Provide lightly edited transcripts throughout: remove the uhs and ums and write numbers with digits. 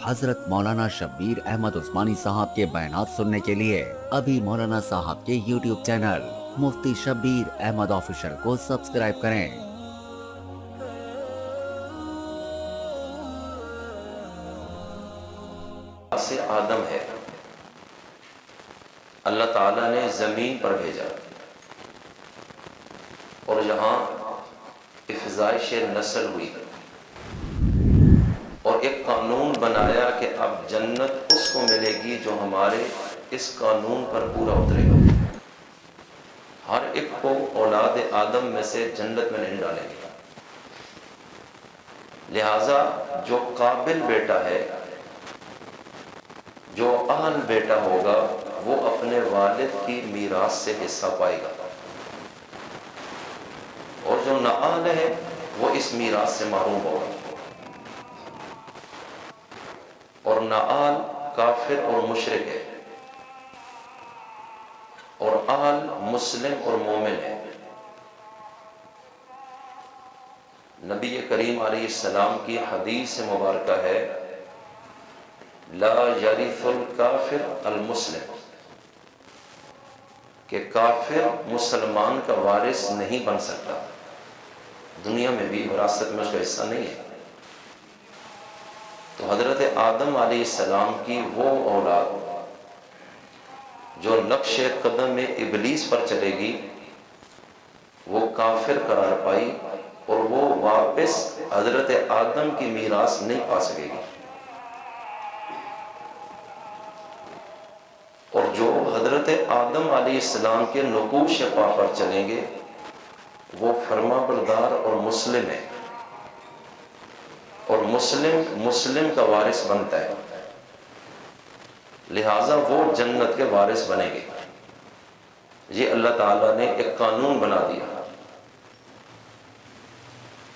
حضرت مولانا شبیر احمد عثمانی صاحب کے بیانات سننے کے لیے ابھی مولانا صاحب کے یوٹیوب چینل مفتی شبیر احمد آفیشل کو سبسکرائب کریں۔ سے آدم ہے، اللہ تعالیٰ نے زمین پر بھیجا اور یہاں افزائش نسل ہوئی اور ایک قانون بنایا کہ اب جنت اس کو ملے گی جو ہمارے اس قانون پر پورا اترے گا۔ ہر ایک کو اولاد آدم میں سے جنت میں نہیں ڈالیں گے، لہذا جو قابل بیٹا ہے، جو اہل بیٹا ہوگا، وہ اپنے والد کی میراث سے حصہ پائے گا، اور جو نااہل ہے وہ اس میراث سے محروم ہوگا۔ اور نااہل کافر اور مشرک ہے، اور اہل مسلم اور مومن ہے۔ نبی کریم علیہ السلام کی حدیث مبارکہ ہے، لا یرث الکافر المسلم، کہ کافر مسلمان کا وارث نہیں بن سکتا، دنیا میں بھی وراثت میں اس کا حصہ نہیں ہے۔ تو حضرت آدم علیہ السلام کی وہ اولاد جو نقش قدم میں ابلیس پر چلے گی، وہ کافر قرار پائی اور وہ واپس حضرت آدم کی میراث نہیں پا سکے گی۔ اور جو حضرت آدم علیہ السلام کے نقوش پا پر چلیں گے، وہ فرما بردار اور مسلم ہے، اور مسلم کا وارث بنتا ہے، لہٰذا وہ جنت کے وارث بنیں گے۔ یہ اللہ تعالیٰ نے ایک قانون بنا دیا،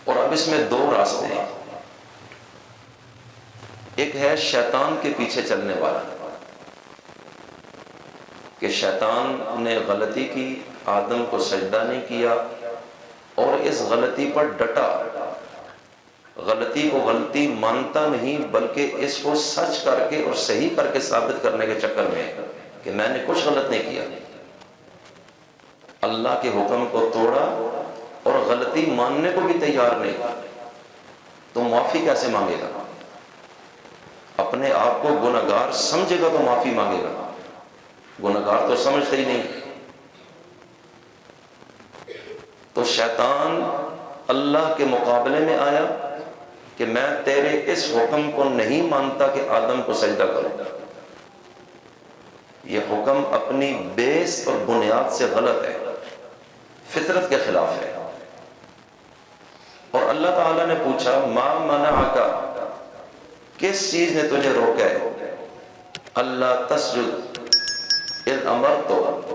اور اب اس میں دو راستے ہیں۔ ایک ہے شیطان کے پیچھے چلنے والا، کہ شیطان نے غلطی کی، آدم کو سجدہ نہیں کیا، اور اس غلطی پر ڈٹا، غلطی کو غلطی مانتا نہیں بلکہ اس کو سچ کر کے اور صحیح کر کے ثابت کرنے کے چکر میں کہ میں نے کچھ غلط نہیں کیا، اللہ کے حکم کو توڑا اور غلطی ماننے کو بھی تیار نہیں، تو معافی کیسے مانگے گا؟ اپنے آپ کو گنہگار سمجھے گا تو معافی مانگے گا، گنہگار تو سمجھتے ہی نہیں۔ تو شیطان اللہ کے مقابلے میں آیا کہ میں تیرے اس حکم کو نہیں مانتا کہ آدم کو سجدہ کرو، یہ حکم اپنی بیس اور بنیاد سے غلط ہے، فطرت کے خلاف ہے۔ اور اللہ تعالیٰ نے پوچھا ما منعک، کس چیز نے تجھے روکا ہے، اللہ تسجد اذ امرتک،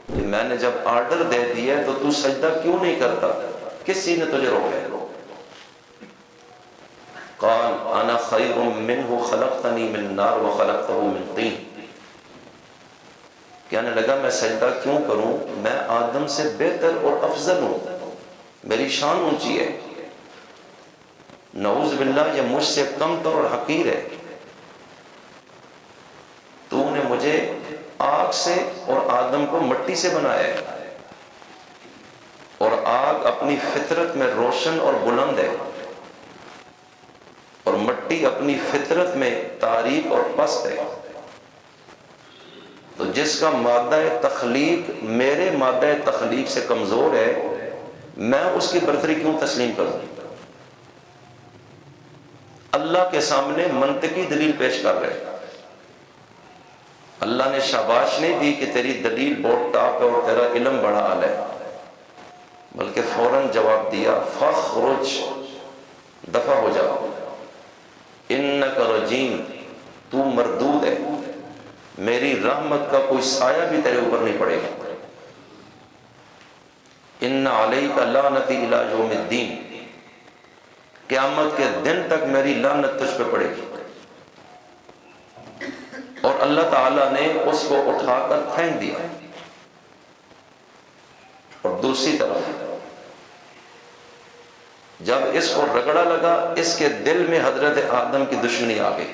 کہ میں نے جب آرڈر دے دیا تو تو سجدہ کیوں نہیں کرتا، کس چیز نے تجھے روکا ہے؟ قال انا خیر منہ خلقتنی من نار وخلقتہ من طین، کہنے لگا میں سجدہ کیوں کروں، میں آدم سے بہتر اور افضل ہوں، میری شان اونچی ہے، نعوذ باللہ یہ مجھ سے کم تر اور حقیر ہے، تو نے مجھے آگ سے اور آدم کو مٹی سے بنایا ہے، اور آگ اپنی فطرت میں روشن اور بلند ہے، اور مٹی اپنی فطرت میں تاریک اور پست ہے، تو جس کا مادہ تخلیق میرے مادہ تخلیق سے کمزور ہے، میں اس کی برتری کیوں تسلیم کروں؟ اللہ کے سامنے منطقی دلیل پیش کر رہے، اللہ نے شاباش نہیں دی کہ تیری دلیل بہت ٹاپ ہے اور تیرا علم بڑا اعلی ہے، بلکہ فوراً جواب دیا فخرج، دفع ہو جا، انک رجیم، تو مردود ہے، میری رحمت کا کوئی سایہ بھی تیرے اوپر نہیں پڑے گا، ان علیک لعنتی الی یوم الدین، قیامت کے دن تک میری لعنت تجھ پہ پڑے گی۔ اور اللہ تعالیٰ نے اس کو اٹھا کر پھینک دیا، اور دوسری طرف جب اس کو رگڑا لگا، اس کے دل میں حضرت آدم کی دشمنی آ گئی،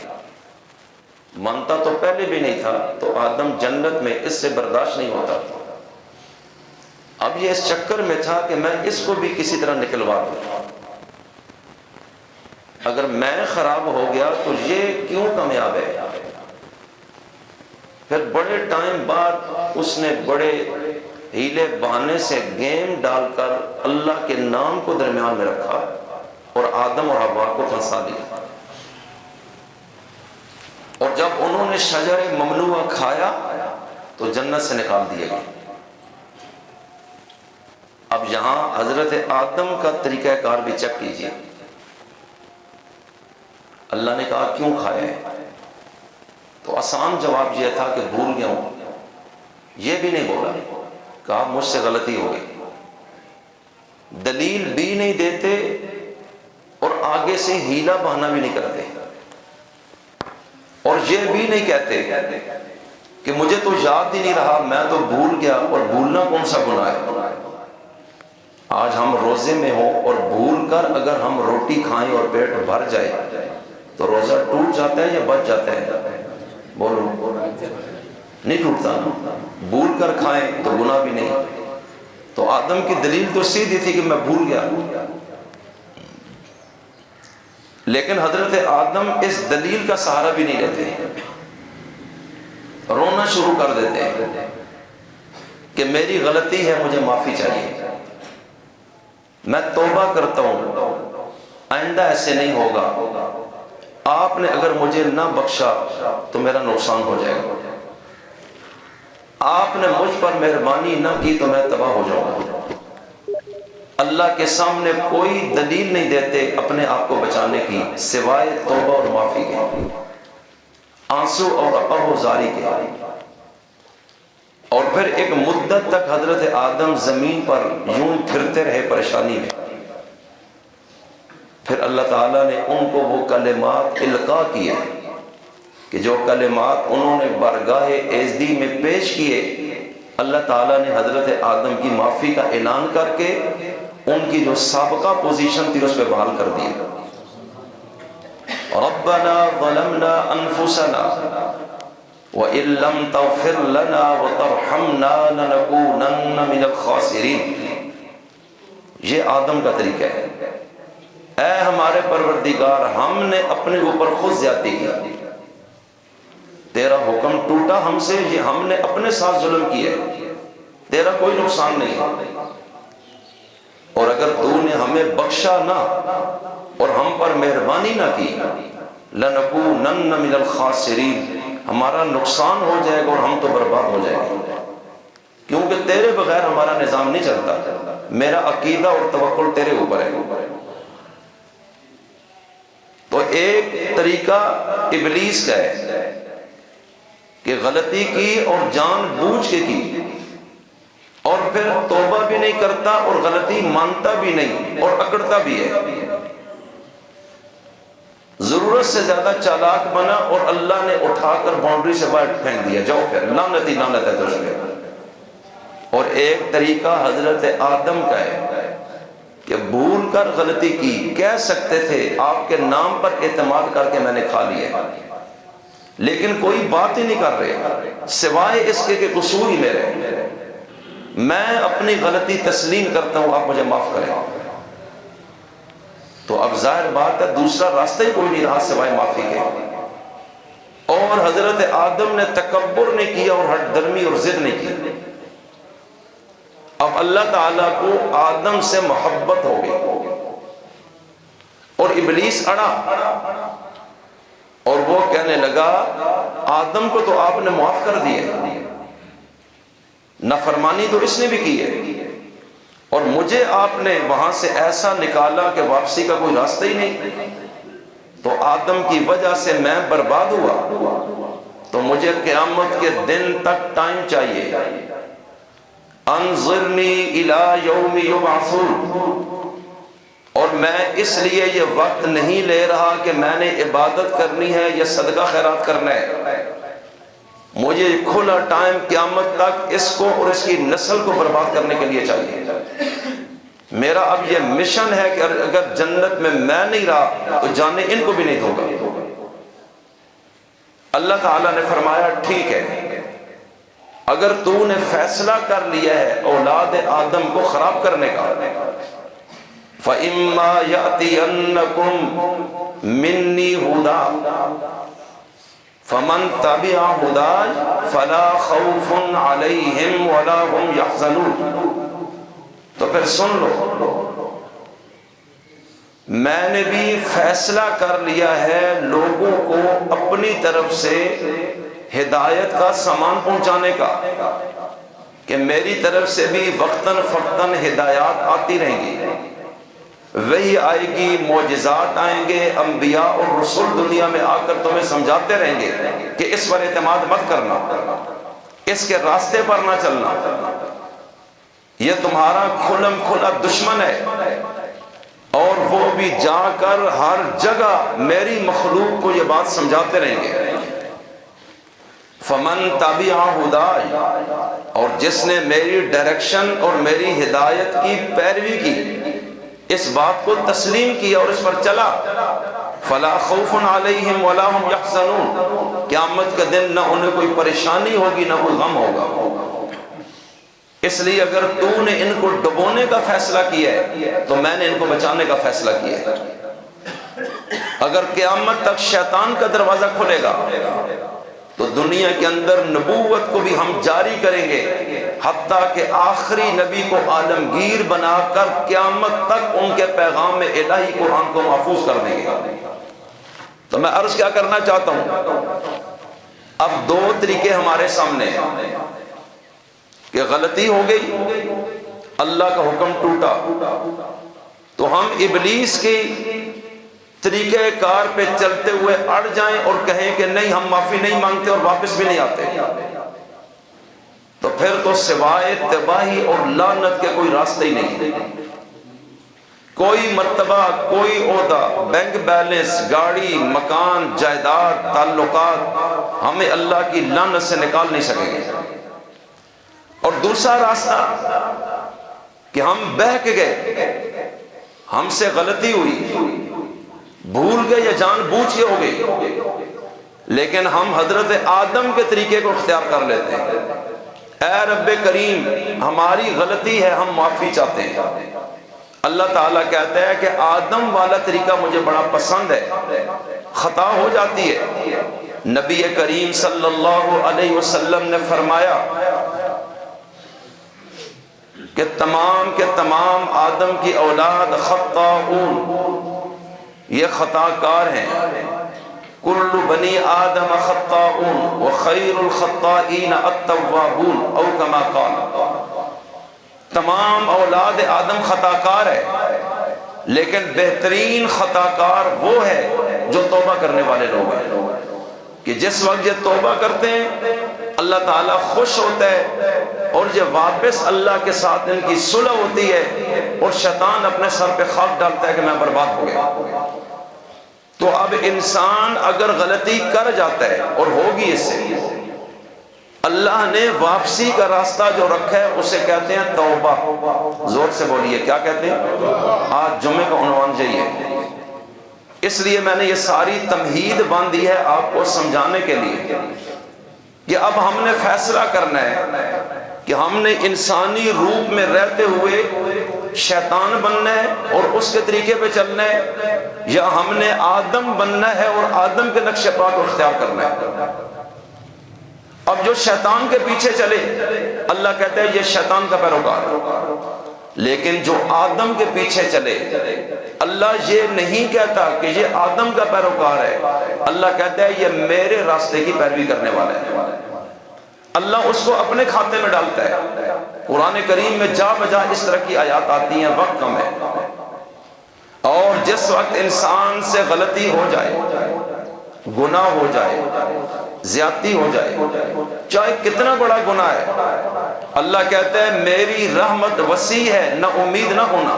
مانتا تو پہلے بھی نہیں تھا، تو آدم جنت میں اس سے برداشت نہیں ہوتا تھا۔ اب یہ اس چکر میں تھا کہ میں اس کو بھی کسی طرح نکلوا دوں، اگر میں خراب ہو گیا تو یہ کیوں کامیاب ہے۔ پھر بڑے ٹائم بعد اس نے بڑے ہیلے بہانے سے گیم ڈال کر اللہ کے نام کو درمیان میں رکھا اور آدم اور حوا کو پھنسا دیا، اور جب انہوں نے شجر ممنوعہ کھایا تو جنت سے نکال دیے گئے۔ اب یہاں حضرت آدم کا طریقہ کار بھی چیک کیجیے۔ اللہ نے کہا کیوں کھایا ہے؟ تو آسان جواب یہ تھا کہ بھول گیا ہوں، یہ بھی نہیں بولا، کہا مجھ سے غلطی ہو گئی۔ دلیل بھی نہیں دیتے اور آگے سے ہیلا بہانا بھی نہیں کرتے، اور یہ بھی نہیں کہتے کہ مجھے تو یاد ہی نہیں رہا، میں تو بھول گیا، اور بھولنا کون سا گناہ ہے۔ آج ہم روزے میں ہوں اور بھول کر اگر ہم روٹی کھائیں اور پیٹ بھر جائے تو روزہ ٹوٹ جاتا ہے یا بچ جاتا ہے؟ بولو، نہیں ٹوٹتا نا۔ بھول کر کھائیں تو گناہ بھی نہیں۔ تو آدم کی دلیل تو سیدھی تھی کہ میں بھول گیا، لیکن حضرت آدم اس دلیل کا سہارا بھی نہیں لیتے، رونا شروع کر دیتے ہیں کہ میری غلطی ہے، مجھے معافی چاہیے، میں توبہ کرتا ہوں، آئندہ ایسے نہیں ہوگا، آپ نے اگر مجھے نہ بخشا تو میرا نقصان ہو جائے گا، آپ نے مجھ پر مہربانی نہ کی تو میں تباہ ہو جاؤں گا۔ اللہ کے سامنے کوئی دلیل نہیں دیتے اپنے آپ کو بچانے کی سوائے توبہ اور معافی کے، آنسو اور آہوزاری کے۔ اور پھر ایک مدت تک حضرت آدم زمین پر یوں پھرتے رہے پریشانی میں۔ پھر اللہ تعالیٰ نے ان کو وہ کلمات القاء کیے کہ جو کلمات انہوں نے بارگاہ ایزدی میں پیش کیے، اللہ تعالیٰ نے حضرت آدم کی معافی کا اعلان کر کے ان کی جو سابقہ پوزیشن تھی اس پہ بحال کر دی۔ ربنا ظلمنا انفسنا وَإِن لَّمْ تَغْفِرْ لَنَا وَتَرْحَمْنَا لَنَكُونَنَّ مِنَ الْخَاسِرِينَ۔ یہ آدم کا طریقہ ہے، اے ہمارے پروردگار ہم نے اپنے اوپر خود زیادتی کی، تیرا حکم ٹوٹا ہم سے، یہ ہم نے اپنے ساتھ ظلم کیا، تیرا کوئی نقصان نہیں، اور اگر تو نے ہمیں بخشا نہ اور ہم پر مہربانی نہ کی، لَنَكُونَنَّ مِنَ الْخَاسِرِينَ، ہمارا نقصان ہو جائے گا اور ہم تو برباد ہو جائیں گے، کیونکہ تیرے بغیر ہمارا نظام نہیں چلتا، میرا عقیدہ اور توکل تیرے اوپر ہے۔ تو ایک طریقہ ابلیس کا ہے کہ غلطی کی اور جان بوجھ کے کی، اور پھر توبہ بھی نہیں کرتا اور غلطی مانتا بھی نہیں اور اکڑتا بھی ہے، ضرورت سے زیادہ چالاک بنا اور اللہ نے اٹھا کر باؤنڈری سے باہر پھینک دیا، جاؤ پھر لعنت ہی لعنت ہے تجھ پہ۔ اور ایک طریقہ حضرت آدم کا ہے کہ بھول کر غلطی کی، کہہ سکتے تھے آپ کے نام پر اعتماد کر کے میں نے کھا لیا، لیکن کوئی بات ہی نہیں کر رہے سوائے اس کے کہ قصور ہی میرے، میں اپنی غلطی تسلیم کرتا ہوں، آپ مجھے معاف کریں۔ تو اب ظاہر بات ہے دوسرا راستہ ہی کوئی نہیں رہا سوائے معافی کے، اور حضرت آدم نے تکبر نہیں کیا اور ہٹ درمی اور ضد نہیں کی۔ اب اللہ تعالیٰ کو آدم سے محبت ہو گئی اور ابلیس اڑا، اور وہ کہنے لگا آدم کو تو آپ نے معاف کر دیا، نافرمانی تو اس نے بھی کی ہے، اور مجھے آپ نے وہاں سے ایسا نکالا کہ واپسی کا کوئی راستہ ہی نہیں، تو آدم کی وجہ سے میں برباد ہوا، تو مجھے قیامت کے دن تک ٹائم چاہیے، انظرنی الی یوم یبعثون، اور میں اس لیے یہ وقت نہیں لے رہا کہ میں نے عبادت کرنی ہے یا صدقہ خیرات کرنا ہے، مجھے کھلا ٹائم قیامت تک اس کو اور اس کی نسل کو برباد کرنے کے لیے چاہیے۔ میرا اب یہ مشن ہے کہ اگر جنت میں نہیں رہا تو جانے ان کو بھی نہیں دوں گا۔ اللہ تعالیٰ نے فرمایا ٹھیک ہے، اگر تو نے فیصلہ کر لیا ہے اولاد آدم کو خراب کرنے کا، فَإِمَّا يَأْتِيَنَّكُمْ مِنِّي هُدًى فَمَنْ تَبِعَ هُدَايَ فَلَا خَوْفٌ عَلَيْهِمْ وَلَا هُمْ يَحْزَنُونَ۔ تو پھر سن لو، میں نے بھی فیصلہ کر لیا ہے لوگوں کو اپنی طرف سے ہدایت کا سامان پہنچانے کا، کہ میری طرف سے بھی وقتاً فوقتاً ہدایات آتی رہیں گی، وہی آئے گی، معجزات آئیں گے، انبیاء اور رسول دنیا میں آ کر تمہیں سمجھاتے رہیں گے کہ اس پر اعتماد مت کرنا، اس کے راستے پر نہ چلنا، یہ تمہارا کھلم کھلا دشمن ہے، اور وہ بھی جا کر ہر جگہ میری مخلوق کو یہ بات سمجھاتے رہیں گے۔ فمن تبع ہدای، اور جس نے میری ڈائریکشن اور میری ہدایت کی پیروی کی، اس بات کو تسلیم کیا اور اس پر چلا، فلا خوف علیہم ولا هم یحزنون، قیامت کا دن نہ انہیں کوئی پریشانی ہوگی نہ کوئی غم ہوگا۔ اس لیے اگر تو نے ان کو ڈبونے کا فیصلہ کیا ہے تو میں نے ان کو بچانے کا فیصلہ کیا ہے۔ اگر قیامت تک شیطان کا دروازہ کھلے گا تو دنیا کے اندر نبوت کو بھی ہم جاری کریں گے، حتیٰ کہ آخری نبی کو عالمگیر بنا کر قیامت تک ان کے پیغام الہی قرآن کو محفوظ کر دیں گے۔ تو میں عرض کیا کرنا چاہتا ہوں، اب دو طریقے ہمارے سامنے ہیں کہ غلطی ہو گئی، اللہ کا حکم ٹوٹا، تو ہم ابلیس کی طریقہ کار پہ چلتے ہوئے اڑ جائیں اور کہیں کہ نہیں ہم معافی نہیں مانگتے اور واپس بھی نہیں آتے، تو پھر تو سوائے تباہی اور لعنت کے کوئی راستہ ہی نہیں۔ کوئی مرتبہ، کوئی عہدہ، بینک بیلنس، گاڑی، مکان، جائیداد، تعلقات ہمیں اللہ کی لعنت سے نکال نہیں سکیں گے۔ اور دوسرا راستہ کہ ہم بہک گئے، ہم سے غلطی ہوئی، بھول گئے یا جان بوجھ کے ہو گئی، لیکن ہم حضرت آدم کے طریقے کو اختیار کر لیتے ہیں، اے رب کریم ہماری غلطی ہے، ہم معافی چاہتے ہیں۔ اللہ تعالیٰ کہتا ہے کہ آدم والا طریقہ مجھے بڑا پسند ہے، خطا ہو جاتی ہے۔ نبی کریم صلی اللہ علیہ وسلم نے فرمایا کہ تمام کے تمام آدم کی اولاد خطاؤون، یہ خطا کار ہیں، کل بنی آدم خطاؤون وخیر الخطائین التوابون او کما قال، تمام اولاد آدم خطا کار ہے، لیکن بہترین خطا کار وہ ہے جو توبہ کرنے والے لوگ ہیں، کہ جس وقت یہ توبہ کرتے ہیں اللہ تعالیٰ خوش ہوتا ہے، اور یہ واپس اللہ کے ساتھ ان کی صلح ہوتی ہے، اور شیطان اپنے سر پہ خاک ڈالتا ہے کہ میں برباد ہو گیا۔ تو اب انسان اگر غلطی کر جاتا ہے اور ہوگی اس سے، اللہ نے واپسی کا راستہ جو رکھا ہے اسے کہتے ہیں توبہ۔ زور سے بولیے، کیا کہتے ہیں؟ آج جمعے کا عنوان یہی ہے۔ اس لیے میں نے یہ ساری تمہید باندھی ہے آپ کو سمجھانے کے لیے کہ اب ہم نے فیصلہ کرنا ہے کہ ہم نے انسانی روپ میں رہتے ہوئے شیطان بننا ہے اور اس کے طریقے پہ چلنا ہے، یا ہم نے آدم بننا ہے اور آدم کے نقش پا کو اختیار کرنا ہے۔ اب جو شیطان کے پیچھے چلے اللہ کہتا ہے یہ شیطان کا پیروکار، لیکن جو آدم کے پیچھے چلے اللہ یہ نہیں کہتا کہ یہ آدم کا پیروکار ہے، اللہ کہتا ہے یہ میرے راستے کی پیروی کرنے والا ہے۔ اللہ اس کو اپنے کھاتے میں ڈالتا ہے۔ قرآن کریم میں جا بجا اس طرح کی آیات آتی ہیں، وقت کم ہے، اور جس وقت انسان سے غلطی ہو جائے، گناہ ہو جائے، زیادتی ہو جائے، چاہے کتنا بڑا گناہ ہے، اللہ کہتا ہے میری رحمت وسیع ہے، نہ امید نہ ہونا۔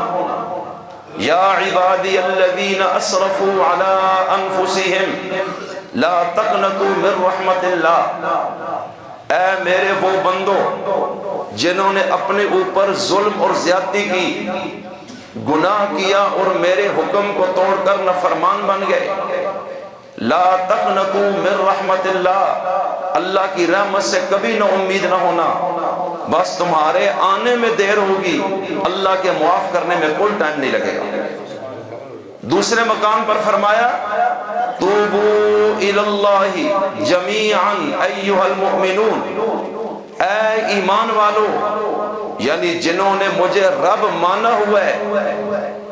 یا عبادی الذین اسرفوا علی انفسہم لا تقنطوا من رحمت اللہ، اے میرے وہ بندو جنہوں نے اپنے اوپر ظلم اور زیادتی کی، گناہ کیا اور میرے حکم کو توڑ کر نافرمان بن گئے، لا تقنطوا من رحمت اللہ، اللہ کی رحمت سے کبھی نہ امید نہ ہونا، بس تمہارے آنے میں دیر ہوگی، اللہ کے معاف کرنے میں کوئی ٹائم نہیں لگے گا۔ دوسرے مقام پر فرمایا توبو الی اللہ جمیعا ایھا المؤمنون، اے ایمان والو، یعنی جنہوں نے مجھے رب مانا ہوا ہے،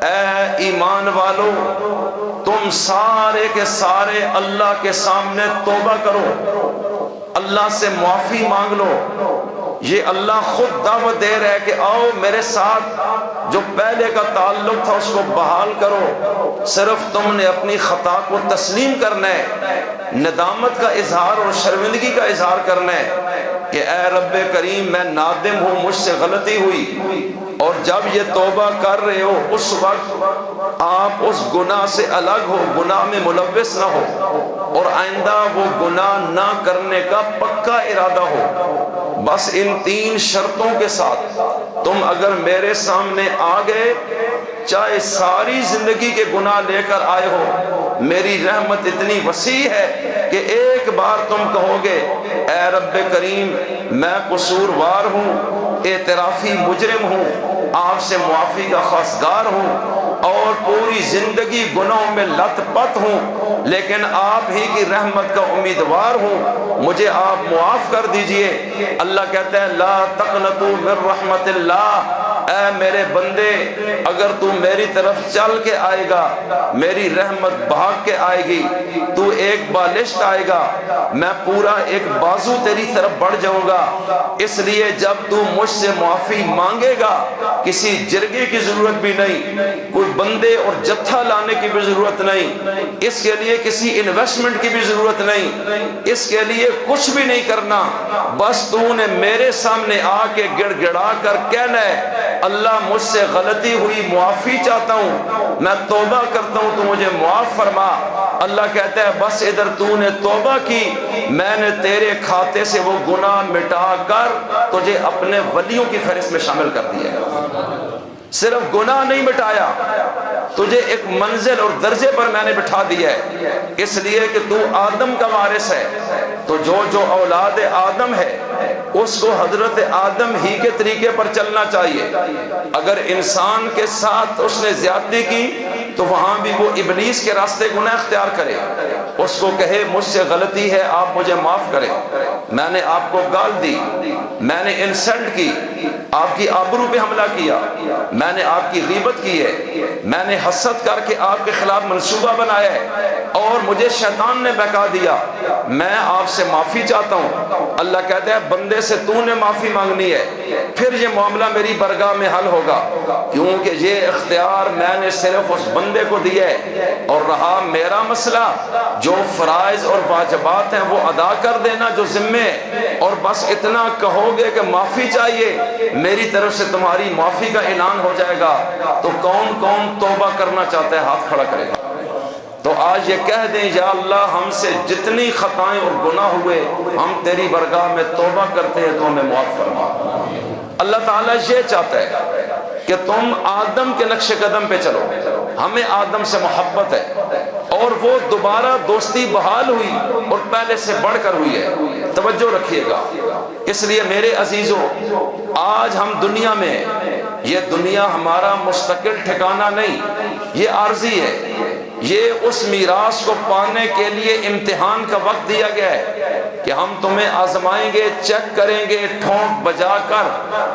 اے ایمان والو تم سارے کے سارے اللہ کے سامنے توبہ کرو، اللہ سے معافی مانگ لو۔ یہ اللہ خود دعوت دے رہا ہے کہ آؤ میرے ساتھ جو پہلے کا تعلق تھا اس کو بحال کرو، صرف تم نے اپنی خطا کو تسلیم کرنا ہے، ندامت کا اظہار اور شرمندگی کا اظہار کرنا ہے کہ اے رب کریم میں نادم ہوں، مجھ سے غلطی ہوئی۔ اور جب یہ توبہ کر رہے ہو اس وقت آپ اس گناہ سے الگ ہو، گناہ میں ملوث نہ ہو، اور آئندہ وہ گناہ نہ کرنے کا پکا ارادہ ہو۔ بس ان تین شرطوں کے ساتھ تم اگر میرے سامنے آ گئے، چاہے ساری زندگی کے گناہ لے کر آئے ہو، میری رحمت اتنی وسیع ہے کہ ایک بار تم کہو گے اے رب کریم میں قصوروار ہوں، اعترافی مجرم ہوں، آپ سے معافی کا خواستگار ہوں، اور پوری زندگی گناہوں میں لت پت ہوں، لیکن آپ ہی کی رحمت کا امیدوار ہوں، مجھے آپ معاف کر دیجئے۔ اللہ کہتا ہے لا تقنطوا من رحمت اللہ، اے میرے بندے اگر تو میری طرف چل کے آئے گا میری رحمت بھاگ کے آئے گی، تو ایک بالشت آئے گا میں پورا ایک بازو تیری طرف بڑھ جاؤں گا۔ اس لیے جب تو مجھ سے معافی مانگے گا کسی جرگے کی ضرورت بھی نہیں، کوئی بندے اور جتھا لانے کی بھی ضرورت نہیں، اس کے لیے کسی انویسٹمنٹ کی بھی ضرورت نہیں، اس کے لیے کچھ بھی نہیں کرنا، بس تو نے میرے سامنے آ کے گڑ گڑا کر کہنا ہے اللہ مجھ سے غلطی ہوئی، معافی چاہتا ہوں، میں توبہ کرتا ہوں، تو مجھے معاف فرما۔ اللہ کہتا ہے بس ادھر تو نے توبہ کی، میں نے تیرے کھاتے سے وہ گناہ مٹا کر تجھے اپنے ولیوں کی فہرست میں شامل کر دیا۔ صرف گناہ نہیں مٹایا، تجھے ایک منزل اور درجے پر میں نے بٹھا دیا ہے، اس لیے کہ تو آدم کا وارث ہے، تو جو اولاد آدم ہے اس کو حضرت آدم ہی کے طریقے پر چلنا چاہیے۔ اگر انسان کے ساتھ اس نے زیادتی کی تو وہاں بھی وہ ابلیس کے راستے کو نہ اختیار کرے، اس کو کہے مجھ سے غلطی ہے آپ مجھے معاف کریں، میں نے آپ کو گال دی، میں نے انسلٹ کی، آپ کی آبرو پہ حملہ کیا، میں نے آپ کی غیبت کی ہے، میں نے حسد کر کے آپ کے خلاف منصوبہ بنایا ہے اور مجھے شیطان نے بہکا دیا، میں آپ سے معافی چاہتا ہوں۔ اللہ کہتا ہے بندے سے تو نے معافی مانگنی ہے، پھر یہ معاملہ میری برگاہ میں حل ہوگا، کیونکہ یہ اختیار میں نے صرف اس بندے کو دیا ہے، اور رہا میرا مسئلہ جو فرائض اور واجبات ہیں وہ ادا کر دینا جو ذمہ ہے، اور بس اتنا کہو گے کہ معافی چاہیے میری طرف سے تمہاری معافی کا اعلان ہو جائے گا۔ تو کون کون توبہ کرنا چاہتا ہے ہاتھ کھڑا کرے گا؟ تو آج یہ کہہ دیں یا اللہ ہم سے جتنی خطائیں اور گناہ ہوئے ہم تیری برگاہ میں توبہ کرتے ہیں تو ہمیں معاف فرما۔ اللہ تعالیٰ یہ چاہتا ہے کہ تم آدم کے نقش قدم پہ چلو، ہمیں آدم سے محبت ہے اور وہ دوبارہ دوستی بحال ہوئی اور پہلے سے بڑھ کر ہوئی ہے، توجہ رکھیے گا۔ اس لیے میرے عزیزوں آج ہم دنیا میں، یہ دنیا ہمارا مستقل ٹھکانہ نہیں، یہ عارضی ہے، یہ اس میراث کو پانے کے لیے امتحان کا وقت دیا گیا ہے کہ ہم تمہیں آزمائیں گے، چیک کریں گے ٹھونک بجا کر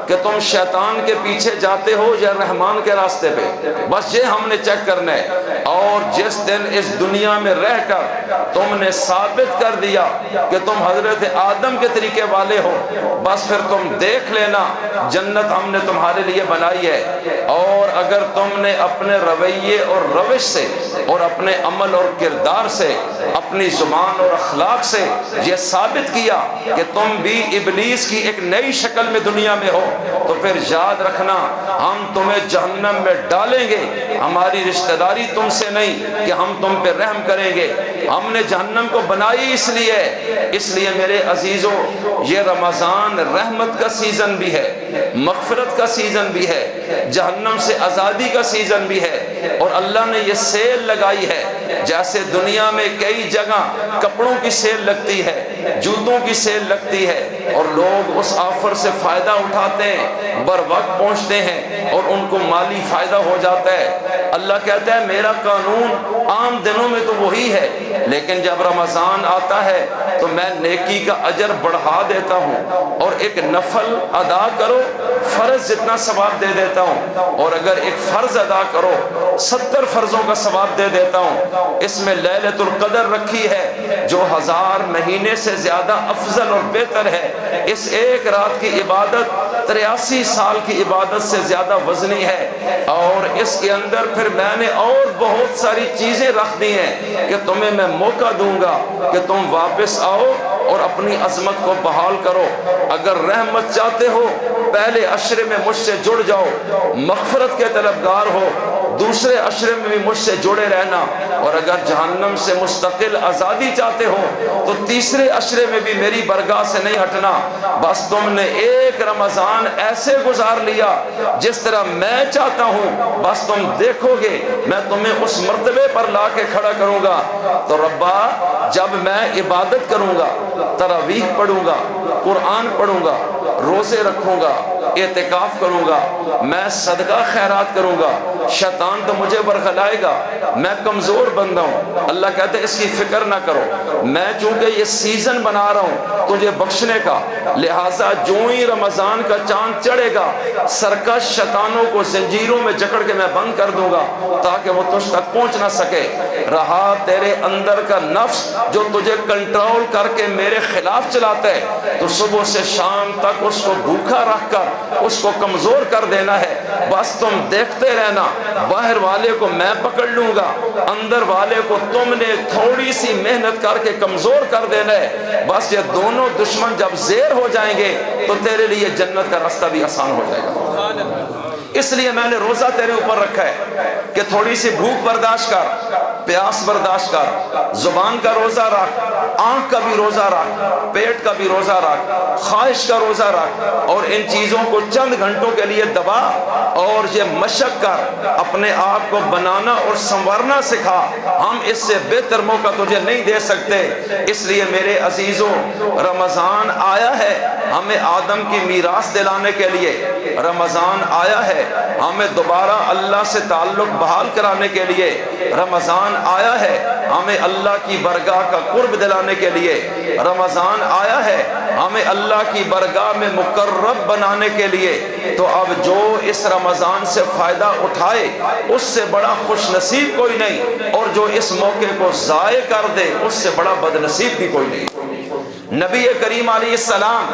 کہ تم شیطان کے پیچھے جاتے ہو یا رحمان کے راستے پہ، بس یہ ہم نے چیک کرنا ہے۔ اور جس دن اس دنیا میں رہ کر تم نے ثابت کر دیا کہ تم حضرت آدم کے طریقے والے ہو، بس پھر تم دیکھ لینا جنت ہم نے تمہارے لیے بنائی ہے۔ اور اگر تم نے اپنے رویے اور روش سے اور اپنے عمل اور کردار سے، اپنی زبان اور اخلاق سے یہ ثابت کیا کہ تم بھی ابلیس کی ایک نئی شکل میں دنیا میں ہو، تو پھر یاد رکھنا ہم تمہیں جہنم میں ڈالیں گے، ہماری رشتہ داری تم سے نہیں کہ ہم تم پہ رحم کریں گے، ہم نے جہنم کو بنائی اس لیے میرے عزیزوں یہ رمضان رحمت کا سیزن بھی ہے، مغفرت کا سیزن بھی ہے، جہنم سے آزادی کا سیزن بھی ہے، اور اللہ نے یہ سیل لگائی ہے جیسے دنیا میں کئی جگہ کپڑوں کی سیل لگتی ہے، جوتوں کی سیل لگتی ہے، اور لوگ اس آفر سے فائدہ اٹھاتے ہیں، بر وقت پہنچتے ہیں اور ان کو مالی فائدہ ہو جاتا ہے۔ اللہ کہتا ہے میرا قانون عام دنوں میں تو وہی ہے، لیکن جب رمضان آتا ہے تو میں نیکی کا اجر بڑھا دیتا ہوں، اور ایک نفل ادا کرو فرض جتنا ثواب دے دیتا ہوں، اور اگر ایک فرض ادا کرو 70 فرضوں کا ثواب دے دیتا ہوں۔ اس میں لیلۃ القدر رکھی ہے جو 1000 مہینے سے زیادہ افضل اور بہتر ہے۔ اس ایک رات کی عبادت 83 سال کی عبادت سے زیادہ وزنی ہے، اور اس کے اندر پھر میں نے اور بہت ساری چیزیں رکھ دی ہیں کہ تمہیں میں موقع دوں گا کہ تم واپس آؤ اور اپنی عظمت کو بحال کرو۔ اگر رحمت چاہتے ہو پہلے عشرے میں مجھ سے جڑ جاؤ، مغفرت کے طلبگار ہو دوسرے عشرے میں بھی مجھ سے جڑے رہنا، اور اگر جہنم سے مستقل آزادی چاہتے ہو تو تیسرے عشرے میں بھی میری برگاہ سے نہیں ہٹنا۔ بس تم نے ایک رمضان ایسے گزار لیا جس طرح میں چاہتا ہوں، بس تم دیکھو گے میں تمہیں اس مرتبے پر لا کے کھڑا کروں گا۔ تو ربا جب میں عبادت کروں گا، تراویح پڑھوں گا، قرآن پڑھوں گا، روزے رکھوں گا، اعتکاف کروں گا، میں صدقہ خیرات کروں گا، شیطان تو مجھے ورغلائے گا، میں کمزور بندہ ہوں۔ اللہ کہتے ہیں اس کی فکر نہ کرو، میں چونکہ یہ سیزن بنا رہا ہوں تجھے بخشنے کا، لہٰذا جو ہی رمضان کا چاند چڑھے گا سرکش شیطانوں کو زنجیروں میں جکڑ کے میں بند کر دوں گا تاکہ وہ تجھ تک پہنچ نہ سکے۔ رہا تیرے اندر کا نفس جو تجھے کنٹرول کر کے میرے خلاف چلاتا ہے، تو صبح سے شام تک اس کو بھوکا رکھ کر اس کو کمزور کر دینا ہے۔ بس تم دیکھتے رہنا، باہر والے کو میں پکڑ لوں گا، اندر والے کو تم نے تھوڑی سی محنت کر کے کمزور کر دینا ہے۔ بس یہ دونوں دشمن جب زیر ہو جائیں گے تو تیرے لیے جنت کا راستہ بھی آسان ہو جائے گا۔ اس لیے میں نے روزہ تیرے اوپر رکھا ہے کہ تھوڑی سی بھوک برداشت کر، پیاس برداشت کر، زبان کا روزہ رکھ، آنکھ کا بھی روزہ رکھ، پیٹ کا بھی روزہ رکھ، خواہش کا روزہ رکھ، اور ان چیزوں کو چند گھنٹوں کے لیے دبا اور یہ مشق کر، اپنے آپ کو بنانا اور سنورنا سکھا۔ ہم اس سے بہتر موقع تجھے نہیں دے سکتے۔ اس لیے میرے عزیزوں رمضان آیا ہے ہمیں آدم کی میراث دلانے کے لیے، رمضان آیا ہے ہمیں دوبارہ اللہ سے تعلق بحال کرانے کے لیے، رمضان آیا ہے ہمیں اللہ کی برگاہ کا قرب دلانے کے لیے، رمضان آیا ہے ہمیں اللہ کی برگاہ میں مقرب بنانے کے لیے۔ تو اب جو اس رمضان سے فائدہ اٹھائے اس سے بڑا خوش نصیب کوئی نہیں، اور جو اس موقع کو ضائع کر دے اس سے بڑا بد نصیب بھی کوئی نہیں۔ نبی کریم علیہ السلام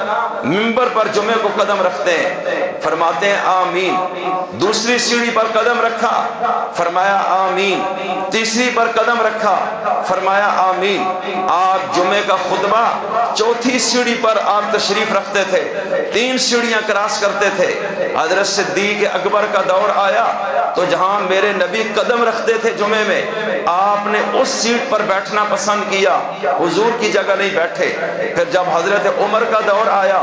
منبر پر جمعے کو قدم رکھتے ہیں، فرماتے ہیں آمین۔ دوسری سیڑھی پر قدم رکھا، فرمایا آمین۔ تیسری پر قدم رکھا، فرمایا آمین۔ آپ جمعے کا خطبہ چوتھی سیڑھی پر آپ تشریف رکھتے تھے، 3 سیڑھیاں کراس کرتے تھے۔ حضرت صدیق اکبر کا دور آیا تو جہاں میرے نبی قدم رکھتے تھے جمعے میں، آپ نے اس سیٹ پر بیٹھنا پسند کیا، حضور کی جگہ نہیں بیٹھے۔ پھر جب حضرت عمر کا دور آیا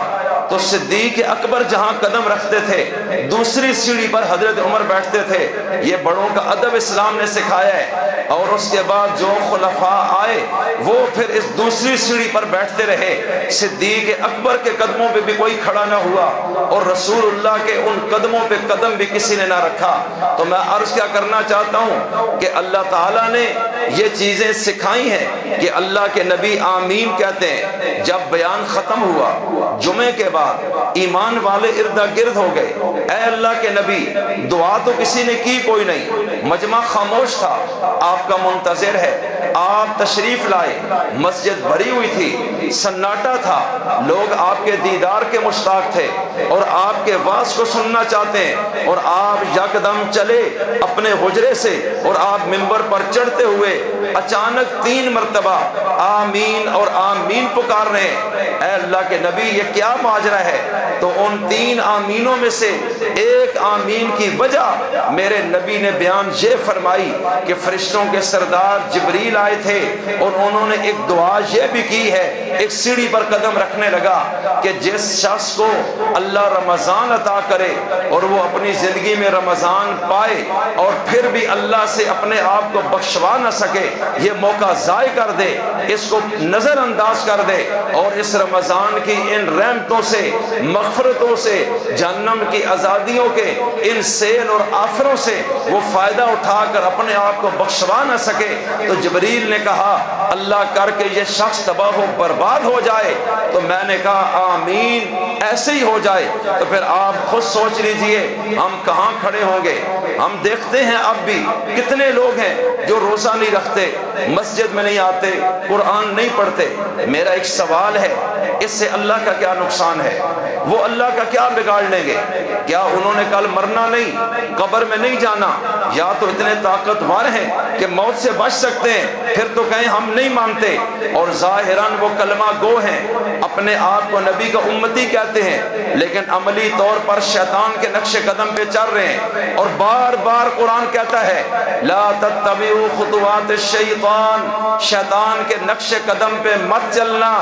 تو صدیق اکبر جہاں قدم رکھتے تھے دوسری سیڑھی پر حضرت عمر بیٹھتے تھے۔ یہ بڑوں کا ادب اسلام نے سکھایا ہے، اور اس کے بعد جو خلفاء آئے وہ پھر اس دوسری سیڑھی پر بیٹھتے رہے۔ صدیق اکبر کے قدموں پہ بھی کوئی کھڑا نہ ہوا، اور رسول اللہ کے ان قدموں پہ قدم بھی کسی نے نہ رکھا۔ تو میں عرض کیا کرنا چاہتا ہوں کہ اللہ تعالیٰ نے یہ چیزیں سکھائی ہیں کہ اللہ کے نبی آمین کہتے ہیں۔ جب بیان ختم ہوا جمعے کے بعد ایمان والے ارد گرد ہو گئے، اے اللہ کے نبی دعا تو کسی نے کی کوئی نہیں، مجمع خاموش تھا، آپ کا منتظر ہے۔ آپ تشریف لائے، مسجد بھری ہوئی تھی، سناٹا تھا، لوگ آپ کے دیدار کے مشتاق تھے اور آپ کے واز کو سننا چاہتے ہیں، اور آپ یکدم چلے اپنے حجرے سے اور آپ منبر پر چڑھتے ہوئے اچانک 3 مرتبہ آمین اور آمین پکار رہے ہیں، اے اللہ کے نبی یہ کیا ماجرا ہے؟ تو ان 3 آمینوں میں سے ایک آمین کی وجہ میرے نبی نے بیان یہ فرمائی کہ فرشتوں کے سردار جبریل آئے تھے اور انہوں نے ایک دعا یہ بھی کی ہے، ایک سیڑھی پر قدم رکھنے لگا کہ جس شخص کو اللہ رمضان عطا کرے اور وہ اپنی زندگی میں رمضان پائے اور پھر بھی اللہ سے اپنے آپ کو بخشوا نہ سکے، یہ موقع ضائع کر دے، اس کو نظر انداز کر دے اور اس رمضان کی ان رحمتوں سے، مغفرتوں سے، جہنم کی آزادیوں کے ان سیل اور آفروں سے وہ فائدہ اٹھا کر اپنے آپ کو بخشوا نہ سکے، تو جبریل نے کہا اللہ کر کے یہ شخص تباہ و برباد ہو جائے۔ تو میں نے کہا آمین، ایسے ہی ہو جائے۔ تو پھر آپ خود سوچ لیجئے ہم کہاں کھڑے ہوں گے؟ ہم دیکھتے ہیں اب بھی کتنے لوگ ہیں جو روزہ نہیں رکھتے، مسجد میں نہیں آتے، قرآن نہیں پڑھتے۔ میرا ایک سوال ہے، اس سے اللہ کا کیا نقصان ہے؟ وہ اللہ کا کیا بگاڑ لیں گے؟ کیا انہوں نے کل مرنا نہیں، قبر میں نہیں جانا؟ یا تو اتنے طاقتور ہیں کہ موت سے بچ سکتے ہیں، پھر تو کہیں ہم نہیں مانتے، اور ظاہراً وہ کلمہ گو ہیں، اپنے آپ کو نبی کا امتی کہتے ہیں، لیکن عملی طور پر شیطان کے نقش قدم پہ چل رہے ہیں۔ اور بار بار قرآن کہتا ہے لا تتبعوا خطوات الشیطان، شیطان کے نقش قدم پہ مت چلنا،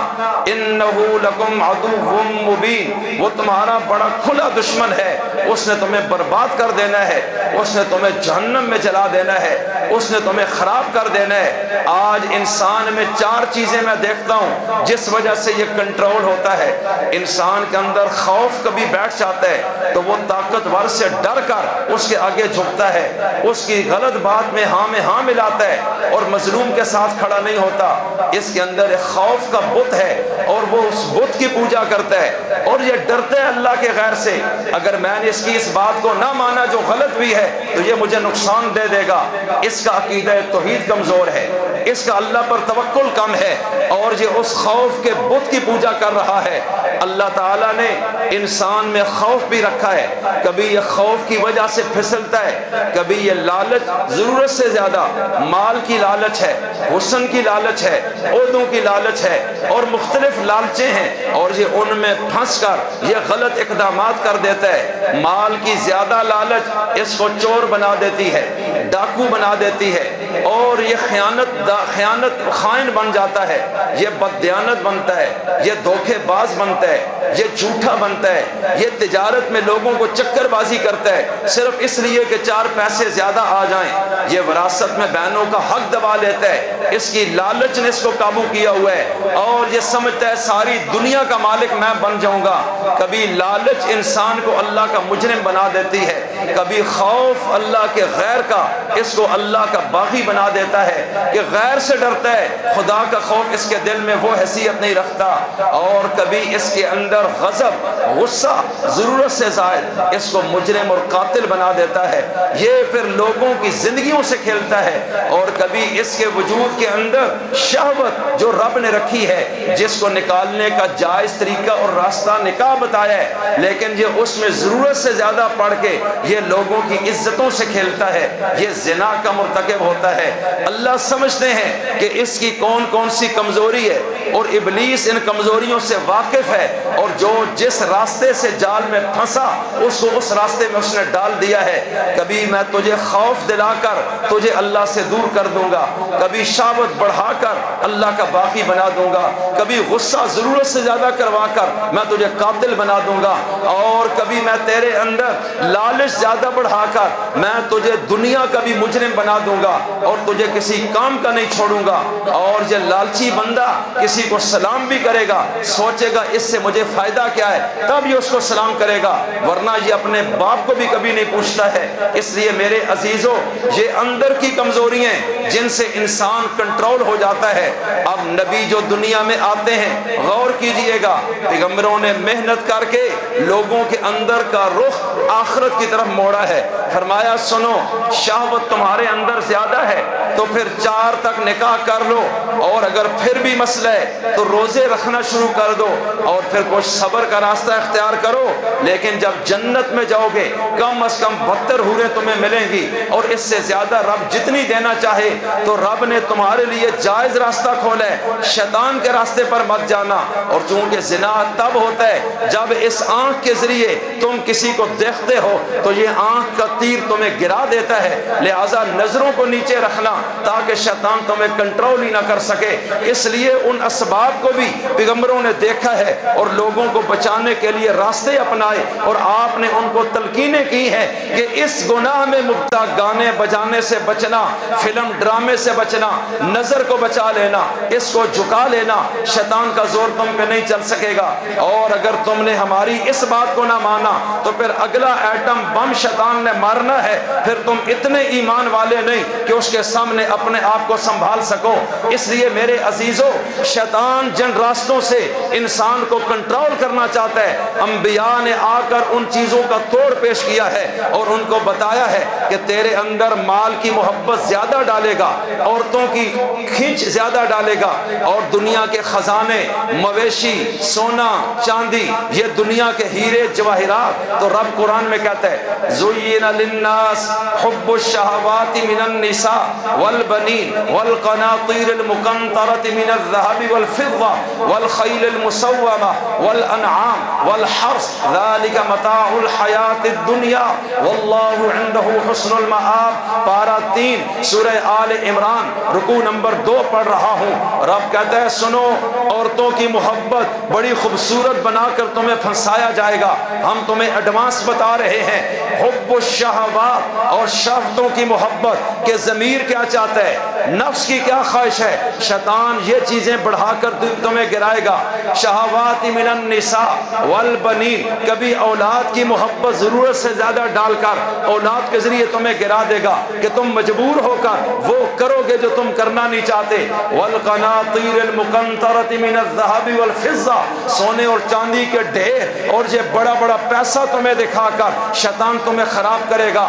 انہ لکم عدو مبین، وہ تمہارا بڑا کھلا دشمن ہے، اس نے تمہیں برباد کر دینا ہے، اس نے تمہیں جہنم میں جلا دینا ہے، اس نے تمہیں خراب کر دینا ہے۔ آج انسان میں 4 چیزیں میں دیکھتا ہوں جس وجہ سے یہ کنٹرول ہوتا ہے۔ انسان کے اندر خوف کبھی بیٹھ جاتا ہے تو وہ طاقتور سے ڈر کر اس کے آگے جھکتا ہے، اس کی غلط بات میں ہاں ملاتا ہے اور مظلوم کے ساتھ کھڑا نہیں ہوتا۔ اس کے اندر ایک خوف کا بت ہے اور وہ اس بت کی پوجا کرتا ہے اور یہ ڈرتا ہے اللہ کے غیر سے، اگر میں نے اس بات کو نہ مانا جو غلط بھی ہے تو یہ مجھے نقصان دے دے گا۔ اس کا عقیدہ توحید کمزور ہے، اس کا اللہ پر توکل کم ہے اور یہ اس خوف کے بت کی پوجا کر رہا ہے۔ اللہ تعالیٰ نے انسان میں خوف بھی رکھا ہے، کبھی یہ خوف کی وجہ سے پھسلتا ہے، کبھی یہ لالچ ضرورت سے زیادہ مال کی لالچ ہے، حسن کی لالچ ہے، عہدوں کی لالچ ہے اور مختلف لالچیں ہیں اور یہ ان میں پھنس کر یہ غلط اقدامات کر دیتا ہے۔ مال کی زیادہ لالچ اس کو چور بنا دیتی ہے، ڈاکو بنا دیتی ہے اور یہ خیانت خائن بن جاتا ہے، یہ بددیانت بنتا ہے، یہ دھوکے باز بنتا ہے، یہ جھوٹا بنتا ہے، یہ تجارت میں لوگوں کو چکر بازی کرتا ہے صرف اس لیے کہ 4 پیسے زیادہ آ جائیں، یہ وراثت میں بہنوں کا حق دبا لیتا ہے، اس کی لالچ نے اس کو قابو کیا ہوا ہے اور یہ سمجھتا ہے ساری دنیا کا مالک میں بن جاؤں گا۔ کبھی لالچ انسان کو اللہ کا مجرم بنا دیتی ہے، کبھی خوف اللہ کے غیر کا اس کو اللہ کا باغی بنا دیتا ہے کہ غیر سے ڈرتا ہے، خدا کا خوف اس کے دل میں وہ حیثیت نہیں رکھتا، اور کبھی اس کے اندر غضب، غصہ ضرورت سے زائد اس کو مجرم اور قاتل بنا دیتا ہے، یہ پھر لوگوں کی زندگیوں سے کھیلتا ہے، اور کبھی اس کے وجود کے اندر شہوت جو رب نے رکھی ہے جس کو نکالنے کا جائز طریقہ اور راستہ نکاح بتایا ہے، لیکن یہ اس میں ضرورت سے زیادہ پڑھ کے یہ لوگوں کی عزتوں سے کھیلتا ہے، یہ زنا کا مرتکب ہوتا ہے۔ اللہ سمجھتے ہیں کہ اس کی کون کون سی کمزوری ہے اور ابلیس ان کمزوریوں سے واقف ہے، اور جو جس راستے سے جال میں پھنسا اس کو اس راستے میں اس نے ڈال دیا ہے۔ کبھی میں تجھے خوف دلا کر تجھے اللہ سے دور کر دوں گا، کبھی شہوت بڑھا کر اللہ کا باقی بنا دوں گا، کبھی غصہ ضرورت سے زیادہ کروا کر میں تجھے قاتل بنا دوں گا، اور کبھی میں تیرے اندر لالچ زیادہ بڑھا کر میں تجھے دنیا کا بھی مجرم بنا دوں گا اور تجھے کسی کام کا نہیں چھوڑوں گا۔ اور یہ لالچی بندہ کسی کو سلام بھی کرے گا، سوچے گا اس سے مجھے فائدہ کیا ہے، تب یہ اس کو سلام کرے گا، ورنہ یہ اپنے باپ کو بھی کبھی نہیں پوچھتا ہے۔ اس لیے میرے عزیزو، یہ اندر کی کمزوریاں جن سے انسان کنٹرول ہو جاتا ہے۔ اب نبی جو دنیا میں آتے ہیں، غور کیجئے گا، پیغمبروں نے محنت کر کے لوگوں کے اندر کا رخ آخرت کی طرف موڑا ہے۔ فرمایا سنو، شہوت تمہارے اندر زیادہ ہے تو پھر 4 تک نکاح کر لو، اور اگر پھر بھی مسئلہ ہے تو روزے رکھنا شروع کر دو، اور پھر کچھ صبر کا راستہ اختیار کرو۔ لیکن جب جنت میں جاؤ گے کم از کم 72 حوریں تمہیں ملیں گی، اور اس سے زیادہ رب جتنی دینا چاہے۔ تو رب نے تمہارے لیے جائز راستہ کھولا ہے، شیطان کے راستے پر مت جانا۔ اور چونکہ زنا تب ہوتا ہے جب اس آنکھ کے ذریعے تم کسی کو دیکھتے ہو تو یہ آنکھ کا تیر تمہیں گرا دیتا ہے، لہٰذا نظروں کو نیچے رکھنا تاکہ شیطان تمہیں کنٹرول ہی نہ کر سکے۔ اس لیے ان اسباب کو بھی پیغمبروں نے دیکھا ہے اور لوگوں کو بچانے کے لیے راستے اپنائے، اور آپ نے ان کو تلقینیں کی ہیں کہ اس گناہ میں مبتلا گانے بجانے سے بچنا، فلم ڈرامے سے بچنا، نظر کو بچا لینا، اس کو جھکا لینا، شیطان کا زور تم پہ نہیں چل سکے گا۔ اور اگر تم نے ہماری اس بات کو نہ مانا تو پھر اگلا ایٹم بم شیطان نے مارنا ہے، پھر تم اتنے ایمان والے نہیں کہ اس کے سامنے اپنے آپ کو سنبھال سکو۔ اس لیے میرے عزیزو، شیطان جن راستوں سے انسان کو کنٹرول کرنا چاہتا ہے، انبیاء نے آ کر ان چیزوں کا توڑ پیش کیا ہے اور ان کو بتایا ہے کہ تیرے اندر مال کی محبت زیادہ ڈالے گا، عورتوں کی کھینچ زیادہ ڈالے گا، اور دنیا کے خزانے، مویشی، سونا، چاندی، یہ دنیا کے ہیرے جواہرات۔ تو رب قرآن میں کہتا ہے زُيِّنَ لِلنَّاسِ حُبُّ الشَّهَوَاتِ مِنَ النِّسَاءِ وَالْبَنِينَ وَالْقَنَاطِيرِ الْمُقَنطَرَةِ مِنَ الذَّهَبِ وَالْفِضَّةِ وَالْخَيْلِ الْمُسَوَّمَةِ وَالْأَنْعَامِ وَالْحَرْثِ ذَلِكَ مَتَاعُ الْحَيَاةِ الدُّنْيَا وَاللَّهُ عِندَهُ حُسْنُ الْمَآبِ۔ پارہ 3 سورہ آل عمران رکوع نمبر 2 پڑھ رہا ہوں۔ رب کہتا ہے سنو، عورتوں کی محبت بڑی خوبصورت بنا کر تمہیں پھنسایا جائے گا۔ ہم تمہیں ایڈوانس بتا رہے ہیں، حب الشہوات، اور شہوتوں کی محبت کہ ضمیر کیا چاہتا ہے، نفس کی کیا خواہش ہے، شیطان یہ چیزیں بڑھا کر تمہیں گرائے گا۔ شہوات من النساء والبنین، کبھی اولاد کی محبت ضرورت سے زیادہ ڈال کر اولاد کے ذریعے تمہیں گرا دے گا کہ تم مجبور ہو کر وہ کرو گے جو تم کرنا نہیں چاہتے۔ والقناطیر المقنطرۃ من الذهب والفضہ، سونے اور چاندی کے ڈھیر اور یہ بڑا بڑا پیسہ تمہیں دکھا کر شیطان تمہیں خراب کرے گا۔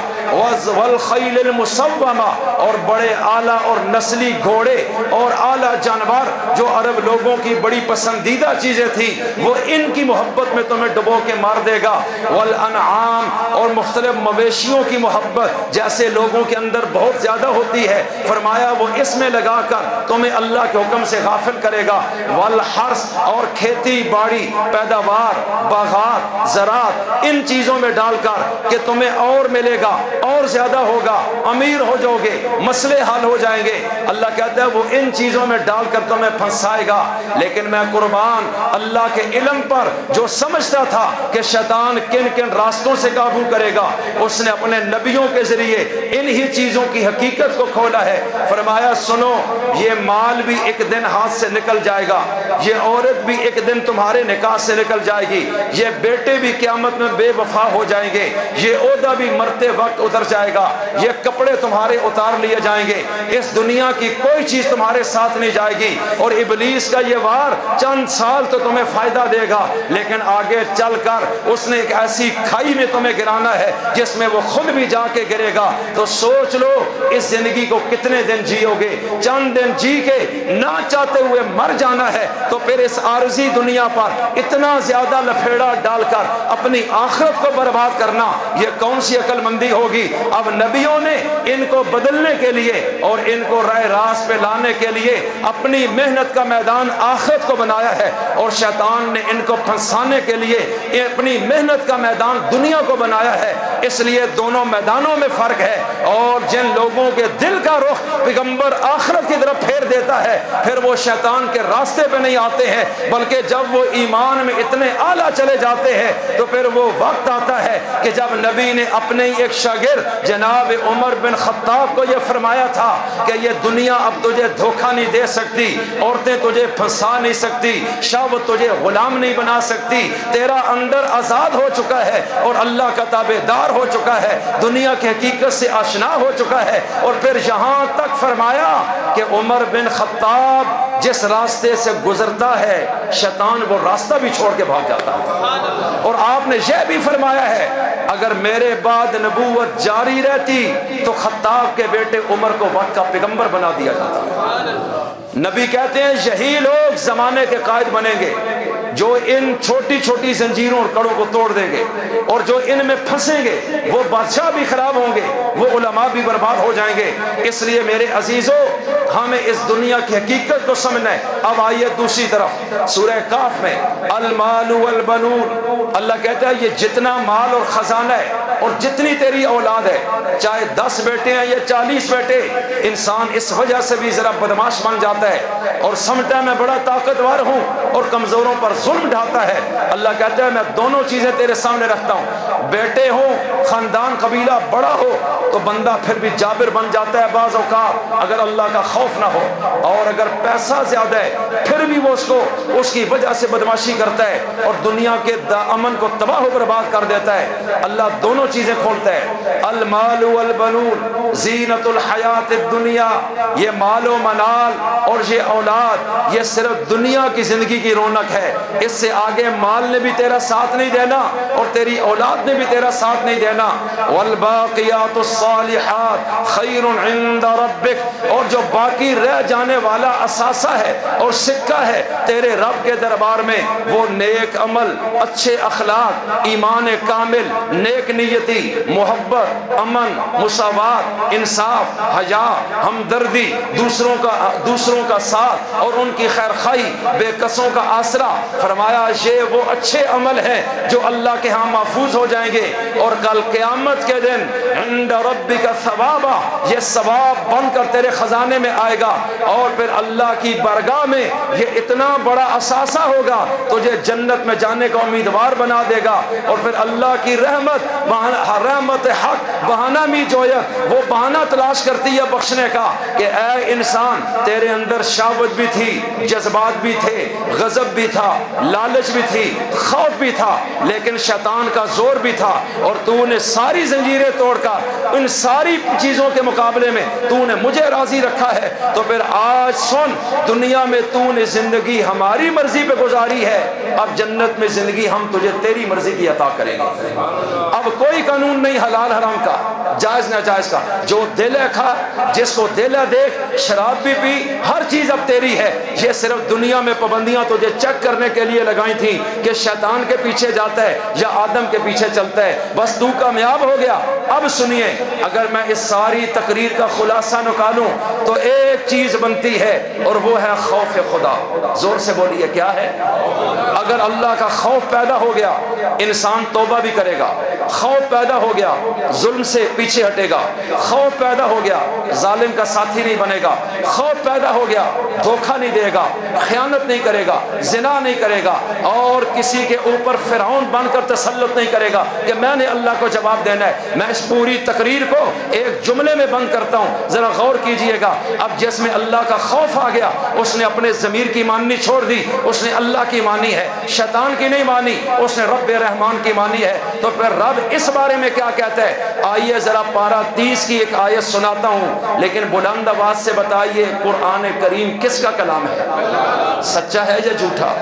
والخیل المسومہ، اور بڑے اعلیٰ اور نسلی گھوڑے اور اعلیٰ جانور جو عرب لوگوں کی بڑی پسندیدہ چیزیں تھیں، وہ ان کی محبت میں تمہیں ڈبو کے مار دے گا۔ والانعام، اور مختلف مویشیوں کی محبت جیسے لوگوں کے اندر بہت زیادہ ہوتی ہے، فرمایا وہ اس میں لگا کر تمہیں اللہ کے حکم سے غافل کرے گا۔ والحرث، اور کھیتی باڑی، پیداوار، باغات، زراعت، ان چیزوں میں ڈال کر کہ تمہیں اور ملے گا، اور زیادہ ہوگا، امیر ہو جاؤ گے، مسئلے حل ہو جائیں گے۔ اللہ کہتا ہے وہ ان چیزوں میں ڈال کر تمہیں پھنسائے گا۔ لیکن میں قربان اللہ کے علم پر جو سمجھتا تھا کہ شیطان کن کن راستوں سے قابو کرے گا، اس نے اپنے نبیوں کے ذریعے انہی چیزوں کی حقیقت کو کھولا ہے۔ فرمایا سنو، یہ مال بھی ایک دن ہاتھ سے نکل جائے گا، یہ عورت بھی ایک دن تمہارے نکاح سے نکل جائے گی، یہ بیٹے بھی قیامت میں بے وفا ہو جائیں گے، یہ عہدہ بھی مرتے وقت اتر جائے گا، یہ کپڑے تمہارے اتار لیے جائیں گے، اس دنیا کی کوئی چیز تمہارے ساتھ نہیں جائے گی، اور ابلیس کا یہ وار چند سال تو تمہیں فائدہ دے گا، لیکن آگے چل کر اس نے ایک ایسی کھائی میں تمہیں گرانا ہے جس میں وہ خود بھی جا کے گرے گا۔ تو سوچ لو اس زندگی کو کتنے دن جیو گے؟ چند دن جی کے نہ چاہتے ہوئے مر جانا ہے، تو پھر اس عارضی دنیا پر اتنا زیادہ لفیڑا ڈال کر اپنی آخرت کو برباد کرنا، یہ کون سی عقل مندی ہوگی؟ اب نبیوں نے ان کو بدلنے کے لیے اور ان کو رائے راست پہ لانے کے لیے اپنی محنت کا میدان آخرت کو بنایا ہے، اور شیطان نے ان کو پھنسانے کے لیے اپنی محنت کا میدان دنیا کو بنایا ہے۔ اس لیے دونوں میدانوں میں فرق ہے، اور جن لوگوں کے دل کا رخ پیغمبر آخرت کی طرف پھیر دیتا ہے، پھر وہ شیطان کے راستے پہ نہیں آتے ہیں، بلکہ جب وہ ایمان میں اتنے اعلیٰ چلے جاتے ہیں تو پھر وہ وقت آتا ہے کہ جب نبی نے اپنے ایک شاگرد جناب عمر بن خطاب کو یہ فرمایا تھا کہ یہ دنیا اب تجھے دھوکہ نہیں دے سکتی، عورتیں تجھے پھنسا نہیں سکتی، شہوت تجھے غلام نہیں بنا سکتی، تیرا اندر آزاد ہو چکا ہے اور اللہ کا تابع دار ہو چکا ہے، دنیا کی حقیقت سے آشنا ہو چکا ہے۔ اور پھر یہاں تک فرمایا کہ عمر بن خطاب جس راستے سے گزرتا ہے شیطان وہ راستہ بھی چھوڑ کے بھاگ جاتا ہے۔ اور آپ نے یہ بھی فرمایا ہے اگر میرے بعد نبوت جاری رہتی تو خطاب کے بیٹے عمر کو وقت کا پیغمبر بنا دیا جاتا۔ نبی کہتے ہیں یہی لوگ زمانے کے قائد بنیں گے جو ان چھوٹی چھوٹی زنجیروں اور کڑوں کو توڑ دیں گے، اور جو ان میں پھنسیں گے وہ بادشاہ بھی خراب ہوں گے، وہ علماء بھی برباد ہو جائیں گے۔ اس لیے میرے عزیزو ہمیں اس دنیا کی حقیقت کو سمجھنا ہے۔ اب آئیے دوسری طرف سورہ کاف میں المال والبنون، اللہ کہتا ہے یہ جتنا مال اور خزانہ ہے اور جتنی تیری اولاد ہے، چاہے 10 بیٹے ہیں یا 40 بیٹے، انسان اس وجہ سے بھی ذرا بدماش بن جاتا ہے اور سمجھتا ہے میں بڑا طاقتور ہوں اور کمزوروں پر ظلم ڈھاتا ہے۔ اللہ کہتا ہے میں دونوں چیزیں تیرے سامنے رکھتا ہوں، بیٹے ہوں، خاندان قبیلہ بڑا ہو تو بندہ پھر بھی جابر بن جاتا ہے بعض اوقات اگر اللہ کا خوف نہ ہو، اور اگر پیسہ زیادہ ہے پھر بھی وہ اس کی وجہ سے بدماشی کرتا ہے اور دنیا کے امن کو تباہ و برباد کر دیتا ہے۔ اللہ دونوں چیزیں کھولتا ہے، المال والبنون زینت الحیات الدنیا، یہ مال و منال اور یہ اولاد یہ صرف دنیا کی زندگی کی رونق ہے، اس سے آگے مال نے بھی تیرا ساتھ نہیں دینا اور تیری اولاد نے بھی تیرا ساتھ نہیں دینا۔ والباقیات الصالحات خیر عند ربک، اور جو باقی رہ جانے والا اثاثہ ہے اور سکہ ہے تیرے رب کے دربار میں وہ نیک عمل، اچھے اخلاق، ایمان کامل، نیک نیتی، محبت، امن، مساوات، انصاف، حیا، ہمدردی، دوسروں کا ساتھ اور ان کی خیر خواہی، بے کسوں کا آسرا۔ فرمایا یہ وہ اچھے عمل ہیں جو اللہ کے ہاں محفوظ ہو جائیں گے اور کل قیامت کے دن عند ربک ثوابا، یہ ثواب بن کر تیرے خزانے میں آئے گا اور پھر اللہ کی بارگاہ میں یہ اتنا بڑا اثاثہ ہوگا تجھے جنت میں جانے کا امیدوار بنا دے گا۔ اور پھر اللہ کی رحمت حق بہانہ می جویت، وہ بہانہ تلاش کرتی ہے بخشنے کا کہ اے انسان تیرے اندر شہوت بھی تھی، جذبات بھی تھے، غضب بھی تھا، لالچ بھی تھی، خوف بھی تھا، لیکن شیطان کا زور بھی تھا اور تو نے ساری زنجیریں توڑ کر ان ساری چیزوں کے مقابلے میں تو نے مجھے راضی رکھا ہے۔ تو پھر آج سن، دنیا میں تو نے زندگی ہماری مرضی پہ گزاری ہے، اب جنت میں زندگی ہم تجھے تیری مرضی کی عطا کریں گے۔ اب کوئی قانون نہیں حلال حرام کا، جائز ناجائز کا، جو دل ہے کھا، جس کو دل ہے دیکھ، شراب بھی پی، ہر چیز اب تیری ہے۔ یہ صرف دنیا میں پابندیاں تجھے چیک کرنے کے لیے لگائی تھیں کہ شیطان کے پیچھے جاتا ہے یا آدم کے پیچھے چلتا ہے، بس تو کامیاب ہو گیا۔ اب سنیے، اگر میں اس ساری تقریر کا خلاصہ نکالوں تو ایک چیز بنتی ہے اور وہ ہے خوف خدا۔ زور سے بولیے کیا ہے؟ اگر اللہ کا خوف پیدا ہو گیا انسان توبہ بھی کرے گا، خوف پیدا ہو گیا ظلم سے پیچھے ہٹے گا، خوف پیدا ہو گیا ظالم کا ساتھی نہیں بنے گا، خوف پیدا ہو گیا دھوکہ نہیں دے گا، خیانت نہیں کرے گا، زنا نہیں کرے گا اور کسی کے اوپر فرعون بن کر تسلط نہیں کرے گا کہ میں نے اللہ کو جواب دینا ہے۔ میں اس پوری تقریر کو ایک جملے میں بند کرتا ہوں، ذرا غور کیجئے گا۔ اب جس میں اللہ کا خوف آ گیا اس نے اپنے ضمیر کی ماننی چھوڑ دی، اس نے اللہ کی مانی ہے، شیطان کی نہیں مانی، اس نے رب رحمان کی مانی ہے۔ تو پھر رب اس بارے میں کیا کہتا ہے؟ آئیے ذرا پارہ 30 کی ایک آیت سناتا ہوں، لیکن بلند آواز سے بتائیے قرآن کریم کس کا کلام ہے؟ سچا ہے یا جھوٹا؟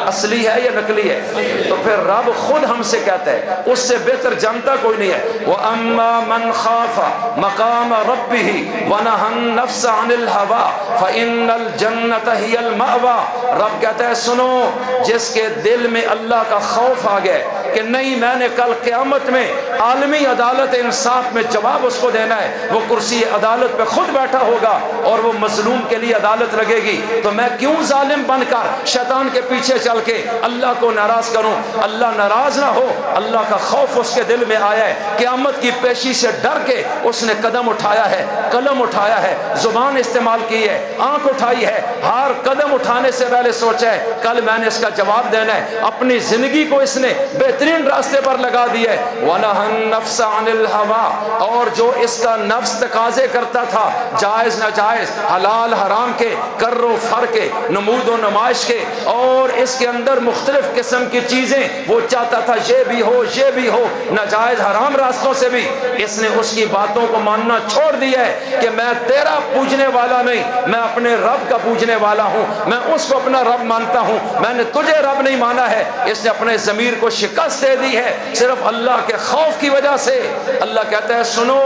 اصلی ہے یا نقلی ہے؟ تو پھر رب خود ہم سے کہتا ہے، اس سے بہتر جانتا کوئی نہیں ہے، وَأَمَّا مَنْ خَافَ مَقَامَ رَبِّهِ وَنَهَى النَّفْسَ عَنِ الْهَوَىٰ فَإِنَّ الْجَنَّةَ هِيَ الْمَأْوَىٰ۔ رب کہتا ہے سنو، جس کے دل میں اللہ کا خوف آ گئے کہ نہیں میں نے کل قیامت میں عالمی عدالت انصاف میں جواب اس کو دینا ہے، وہ کرسی عدالت پہ خود بیٹھا ہوگا اور وہ مظلوم کے لیے عدالت لگے گی، تو میں کیوں ظالم بن کر شیطان کے پیچھے چل کے اللہ کو ناراض کروں؟ اللہ ناراض نہ ہو، اللہ کا خوف اس کے دل میں آیا ہے، قیامت کی پیشی سے ڈر کے اس نے قدم اٹھایا ہے، قلم اٹھایا ہے، زبان استعمال کی ہے، آنکھ اٹھائی ہے، ہر قدم اٹھانے سے پہلے سوچا ہے کل میں نے اس کا جواب دینا ہے، اپنی زندگی کو اس نے بہترین راستے پر لگا دیا ہے۔ وَنَهَى النَّفْسَ عَنِ الْهَوَىٰ، اور جو اس کا نفس تقاضے کرتا تھا جائز ناجائز، حلال حرام کے، کر و فر کے، نمود و نمائش کے، اور اس کے اندر مختلف قسم کی چیزیں وہ چاہتا تھا یہ بھی ہو، ناجائز حرام راستوں سے بھی اس نے اس کی باتوں کو ماننا چھوڑ دیا ہے کہ میں تیرا پوجنے والا نہیں، میں اپنے رب کا پوجنے والا ہوں، میں اس کو اپنا رب مانتا ہوں، میں نے تجھے رب نہیں مانا ہے۔ اس نے اپنے ضمیر کو شکست دے دی ہے صرف اللہ کے خوف کی وجہ سے۔ اللہ کہتا ہے سنو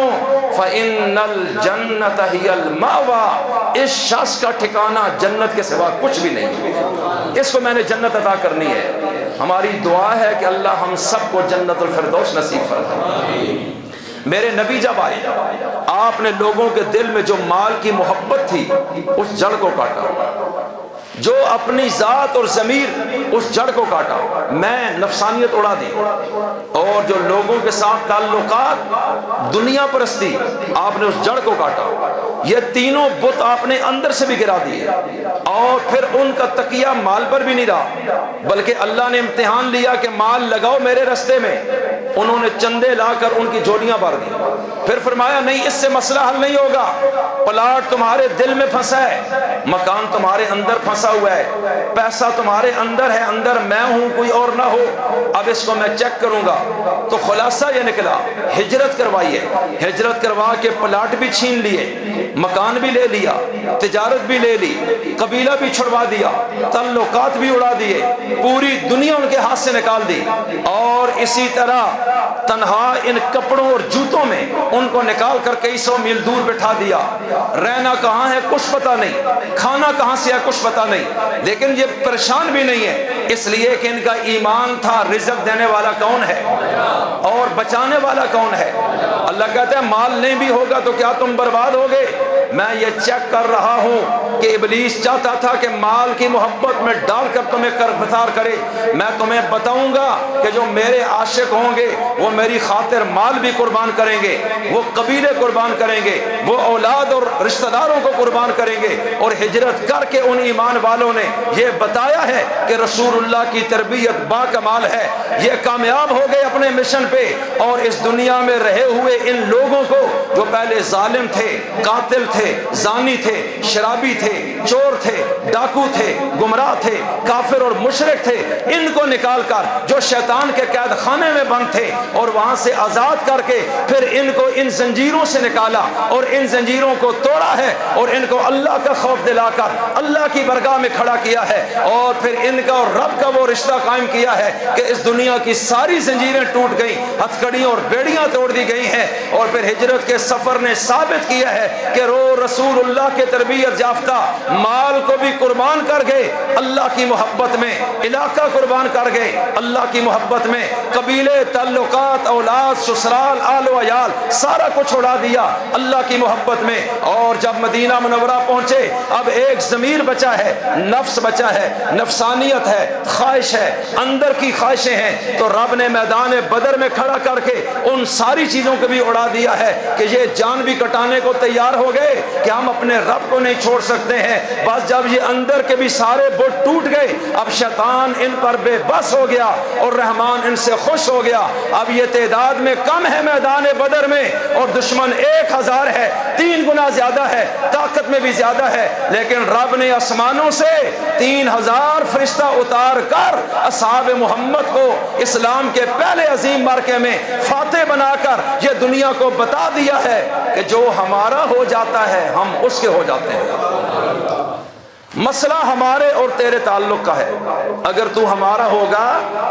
فَإِنَّ الْجَنَّةَ هِيَ الْمَأْوَى، اس شخص کا ٹھکانہ جنت کے سوا کچھ بھی نہیں، اس کو میں نے جنت عطا کرنی ہے۔ ہماری دعا ہے کہ اللہ ہم سب کو جنت الفردوس نصیب فرمائے۔ میرے نبی جب آئے آپ نے لوگوں کے دل میں جو مال کی محبت تھی اس جڑ کو کاٹا، جو اپنی ذات اور ضمیر اس جڑ کو کاٹا، میں نفسانیت اڑا دی، اور جو لوگوں کے ساتھ تعلقات دنیا پرستی آپ نے اس جڑ کو کاٹا۔ یہ تینوں بت آپ نے اندر سے بھی گرا دیے، اور پھر ان کا تکیہ مال پر بھی نہیں رہا، بلکہ اللہ نے امتحان لیا کہ مال لگاؤ میرے رستے میں، انہوں نے چندے لا کر ان کی جوڑیاں بھر دی۔ پھر فرمایا نہیں اس سے مسئلہ حل نہیں ہوگا، پلاٹ تمہارے دل میں پھنسا ہے، مکان تمہارے اندر پھنسا ہوا ہے، پیسہ تمہارے اندر ہے، اندر میں ہوں کوئی اور نہ ہو، اب اس کو میں چیک کروں گا۔ تو خلاصہ یہ نکلا ہجرت کروائیے، ہجرت کروا کے پلاٹ بھی چھین لیے، مکان بھی لے لیا، تجارت بھی لے لی، قبیلہ بھی چھڑوا دیا، تعلقات بھی اڑا دیے، پوری دنیا ان کے ہاتھ سے نکال دی، اور اسی طرح تنہا ان کپڑوں اور جوتوں میں ان کو نکال کر کئی سو میل دور بٹھا دیا۔ رہنا کہاں ہے کچھ پتہ نہیں، کھانا کہاں سے ہے کچھ پتہ نہیں، لیکن یہ پریشان بھی نہیں ہے، اس لیے کہ ان کا ایمان تھا رزق دینے والا کون ہے اور بچانے والا کون ہے۔ اللہ کہتا ہے مال نہیں بھی ہوگا تو کیا تم برباد ہوگے؟ میں یہ چیک کر رہا ہوں کہ ابلیس چاہتا تھا کہ مال کی محبت میں ڈال کر تمہیں کرفتار کرے۔ میں تمہیں بتاؤں گا کہ جو میرے عاشق ہوں گے وہ میری خاطر مال بھی قربان کریں گے، وہ قبیلے قربان کریں گے، وہ اولاد اور رشتہ داروں کو قربان کریں گے، اور ہجرت کر کے ان ایمان والوں نے یہ بتایا ہے کہ رسول اللہ کی تربیت با کمال ہے۔ یہ کامیاب ہو گئے اپنے مشن پہ، اور اس دنیا میں رہے ہوئے ان لوگوں کو جو پہلے ظالم تھے، قاتل تھے، زانی تھے، شرابی تھے، چور تھے، ڈاکو تھے، گمراہ تھے، کافر اور مشرک تھے، ان کو نکال کر جو شیطان کے قید خانے میں بند تھے اور وہاں سے آزاد کر کے پھر ان کو ان زنجیروں سے نکالا اور ان زنجیروں کو توڑا ہے، اور ان کو اللہ کا خوف دلا کر اللہ کی برگاہ میں کھڑا کیا ہے، اور پھر ان کا اور رب کا وہ رشتہ قائم کیا ہے کہ اس دنیا کی ساری زنجیریں ٹوٹ گئیں، ہتھکڑیاں اور بیڑیاں توڑ دی گئی ہیں، اور پھر ہجرت کے سفر نے ثابت کیا ہے کہ رسول اللہ کے تربیت یافتہ مال کو بھی قربان کر گئے اللہ کی محبت میں، علاقہ قربان کر گئے اللہ کی محبت میں، قبیلے، تعلقات، اولاد، سسرال، آل و عیال سارا کچھ اڑا دیا اللہ کی محبت میں۔ اور جب مدینہ منورہ پہنچے اب ایک ضمیر بچا ہے، نفس بچا ہے، نفسانیت ہے، خواہش ہے، اندر کی خواہشیں ہیں، تو رب نے میدان بدر میں کھڑا کر کے ان ساری چیزوں کو بھی اڑا دیا ہے کہ یہ جان بھی کٹانے کو تیار ہو گئے کہ ہم اپنے رب کو نہیں چھوڑ سکتے ہیں۔ بس جب یہ اندر کے بھی سارے بت ٹوٹ گئے اب شیطان ان پر بے بس ہو گیا اور رحمان ان سے خوش ہو گیا۔ اب یہ تعداد میں کم ہے میدان بدر میں، اور دشمن 1000 ہے، 3 گنا زیادہ ہے، طاقت میں بھی زیادہ ہے، لیکن رب نے آسمانوں سے 3000 فرشتہ اتار کر اصحاب محمد کو اسلام کے پہلے عظیم معرکے میں فاتح بنا کر یہ دنیا کو بتا دیا ہے کہ جو ہمارا ہو جاتا ہے ہم اس کے ہو جاتے ہیں۔ مسئلہ ہمارے اور تیرے تعلق کا ہے، اگر تو ہمارا ہوگا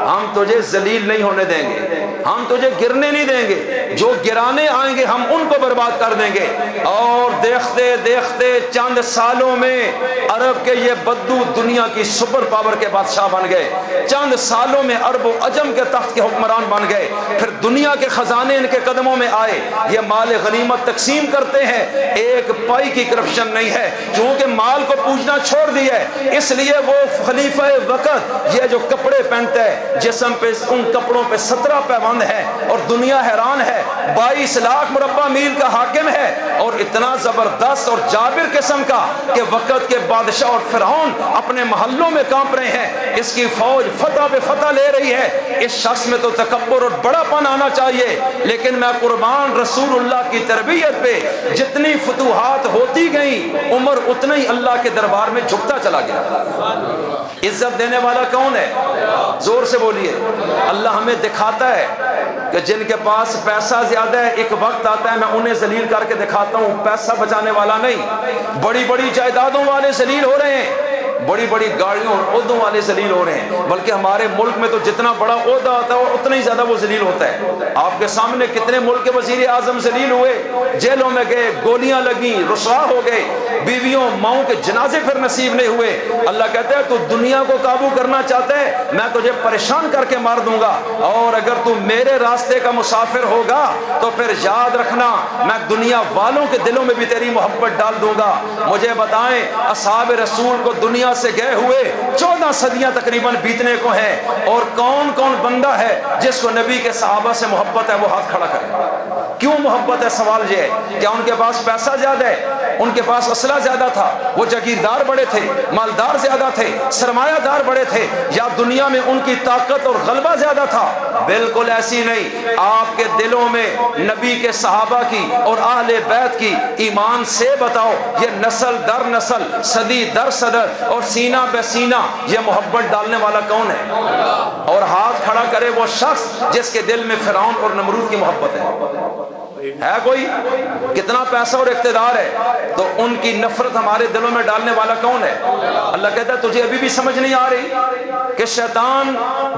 ہم تجھے ذلیل نہیں ہونے دیں گے، ہم تجھے گرنے نہیں دیں گے، جو گرانے آئیں گے ہم ان کو برباد کر دیں گے۔ اور دیکھتے دیکھتے چند سالوں میں عرب کے یہ بدو دنیا کی سپر پاور کے بادشاہ بن گئے، چند سالوں میں عرب و عجم کے تخت کے حکمران بن گئے، پھر دنیا کے خزانے ان کے قدموں میں آئے، یہ مال غنیمت تقسیم کرتے ہیں، ایک پائی کی کرپشن نہیں ہے، چونکہ مال کو پوجنا چھوڑ دیا ہے، اس لیے وہ خلیفہ وقت یہ جو کپڑے پہنتا ہے جسم پہ ان کپڑوں پہ 17 پیوند ہے، اور دنیا حیران ہے، 22 لاکھ مربع میل کا حاکم ہے، اور اتنا زبردست اور جابر قسم کا کہ وقت کے بادشاہ اور فرعون اپنے محلوں میں کانپ رہے ہیں، اس کی فوج فتح پہ فتح لے رہی ہے۔ اس شخص میں تو تکبر اور بڑا پن آنا چاہیے، لیکن میں قربان رسول اللہ کی تربیت پہ جتنی فتوحات ہوتی گئیں عمر اتنا ہی اللہ کے دربار میں جھکتا چلا گیا۔ عزت دینے والا کون ہے؟ زور سے بولیے۔ اللہ ہمیں دکھاتا ہے کہ جن کے پاس پیسہ زیادہ ہے، ایک وقت آتا ہے میں انہیں ذلیل کر کے دکھاتا ہوں، پیسہ بچانے والا نہیں۔ بڑی بڑی جائیدادوں والے ذلیل ہو رہے ہیں، بڑی بڑی گاڑیوں اور عہدوں والے ذلیل ہو رہے ہیں، بلکہ ہمارے ملک میں تو جتنا بڑا عہدہ ہوتا ہے اتنا ہی زیادہ وہ ذلیل ہوتا ہے۔ آپ کے سامنے کتنے ملک کے وزیر اعظم ذلیل ہوئے، جیلوں میں گئے، گولیاں لگیں، رسوا ہو گئے، بیویوں ماؤں کے جنازے پھر نصیب نہیں ہوئے۔ اللہ کہتا ہے تو دنیا کو قابو کرنا چاہتا ہے، میں تجھے پریشان کر کے مار دوں گا، اور اگر تو میرے راستے کا مسافر ہوگا تو پھر یاد رکھنا میں دنیا والوں کے دلوں میں بھی تیری محبت ڈال دوں گا۔ مجھے بتائیں اصحاب رسول کو دنیا سے گئے ہوئے 14 صدیاں تقریباً بیتنے کو ہیں، اور کون کون بندہ ہے جس کو نبی کے صحابہ سے محبت ہے، وہ ہاتھ کھڑا کرے۔ کیوں محبت ہے؟ سوال یہ ہے، کیا ان کے پاس پیسہ زیادہ ہے؟ ان کے پاس اسلحہ زیادہ تھا، وہ جاگیردار بڑے تھے، مالدار زیادہ تھے، سرمایہ دار بڑے تھے، یا دنیا میں ان کی طاقت اور غلبہ زیادہ تھا؟ بالکل ایسی نہیں۔ آپ کے دلوں میں نبی کے صحابہ کی اور اہل بیت کی ایمان سے بتاؤ، یہ نسل در نسل، صدی در صدر اور سینہ بے سینہ یہ محبت ڈالنے والا کون ہے؟ اور ہاتھ کھڑا کرے وہ شخص جس کے دل میں فرعون اور نمرود کی محبت ہے کوئی؟ کتنا پیسہ اور اقتدار ہے تو ان کی نفرت ہمارے دلوں میں ڈالنے والا کون ہے؟ اللہ کہتا ہے تجھے ابھی بھی سمجھ نہیں آ رہی کہ شیطان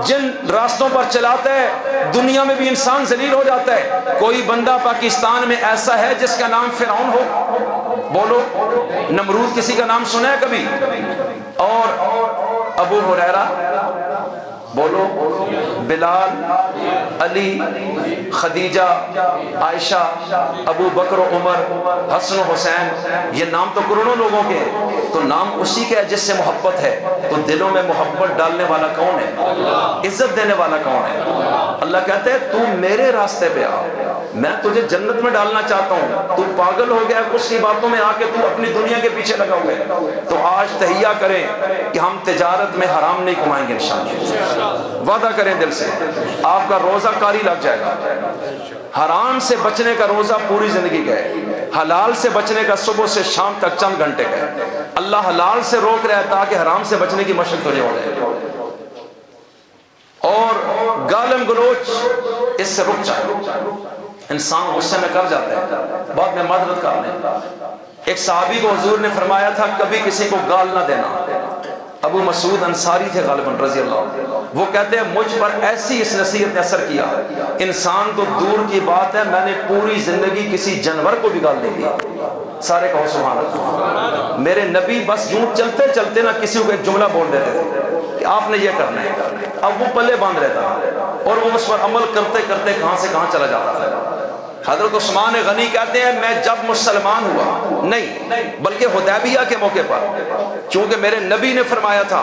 جن راستوں پر چلاتا ہے دنیا میں بھی انسان ذلیل ہو جاتا ہے۔ کوئی بندہ پاکستان میں ایسا ہے جس کا نام فرعون ہو؟ بولو۔ نمرود کسی کا نام سنا ہے کبھی؟ اور ابو ہریرہ؟ بولو۔ بلال، علی، خدیجہ، عائشہ، ابو بکر و عمر، حسن و حسین، یہ نام تو کروڑوں لوگوں کے ہیں، تو نام اسی کے ہے جس سے محبت ہے۔ تو دلوں میں محبت ڈالنے والا کون ہے؟ عزت دینے والا کون ہے؟ اللہ کہتے ہیں تو میرے راستے پہ آ، میں تجھے جنت میں ڈالنا چاہتا ہوں، تو پاگل ہو گیا کچھ کی باتوں میں آ کے تو اپنی دنیا کے پیچھے لگا ہوئے۔ تو آج تہیہ کریں کہ ہم تجارت میں حرام نہیں کمائیں گے انشاءاللہ، وعدہ کریں دل سے، آپ کا روزہ کاری لگ جائے گا۔ حرام سے بچنے کا روزہ پوری زندگی کا ہے، حلال سے بچنے کا صبح سے شام تک چند گھنٹے کا ہے۔ اللہ حلال سے روک رہا ہے تاکہ حرام سے بچنے کی مشق تجھے ہو جائے، اور گالم گلوچ اس سے رک جائے۔ انسان غصے میں کر جاتا ہے، بعد میں معذرت کر لیں۔ ایک صحابی کو حضور نے فرمایا تھا کبھی کسی کو گال نہ دینا۔ ابو مسعود انصاری تھے غالباً رضی اللہ عنہ، وہ کہتے ہیں مجھ پر ایسی اس نصیحت نے اثر کیا، انسان تو دور کی بات ہے میں نے پوری زندگی کسی جانور کو بھی گال نہیں دی۔ سارے کہو سبحان اللہ۔ میرے نبی بس یوں چلتے چلتے نہ کسی کو ایک جملہ بول دیتے تھے کہ آپ نے یہ کرنا ہے، اب وہ پلے باندھ رہتا اور وہ اس پر عمل کرتے کرتے کہاں سے کہاں چلا جاتا تھا۔ حضرت عثمان غنی کہتے ہیں میں جب مسلمان ہوا نہیں بلکہ حدیبیہ کے موقع پر، چونکہ میرے نبی نے فرمایا تھا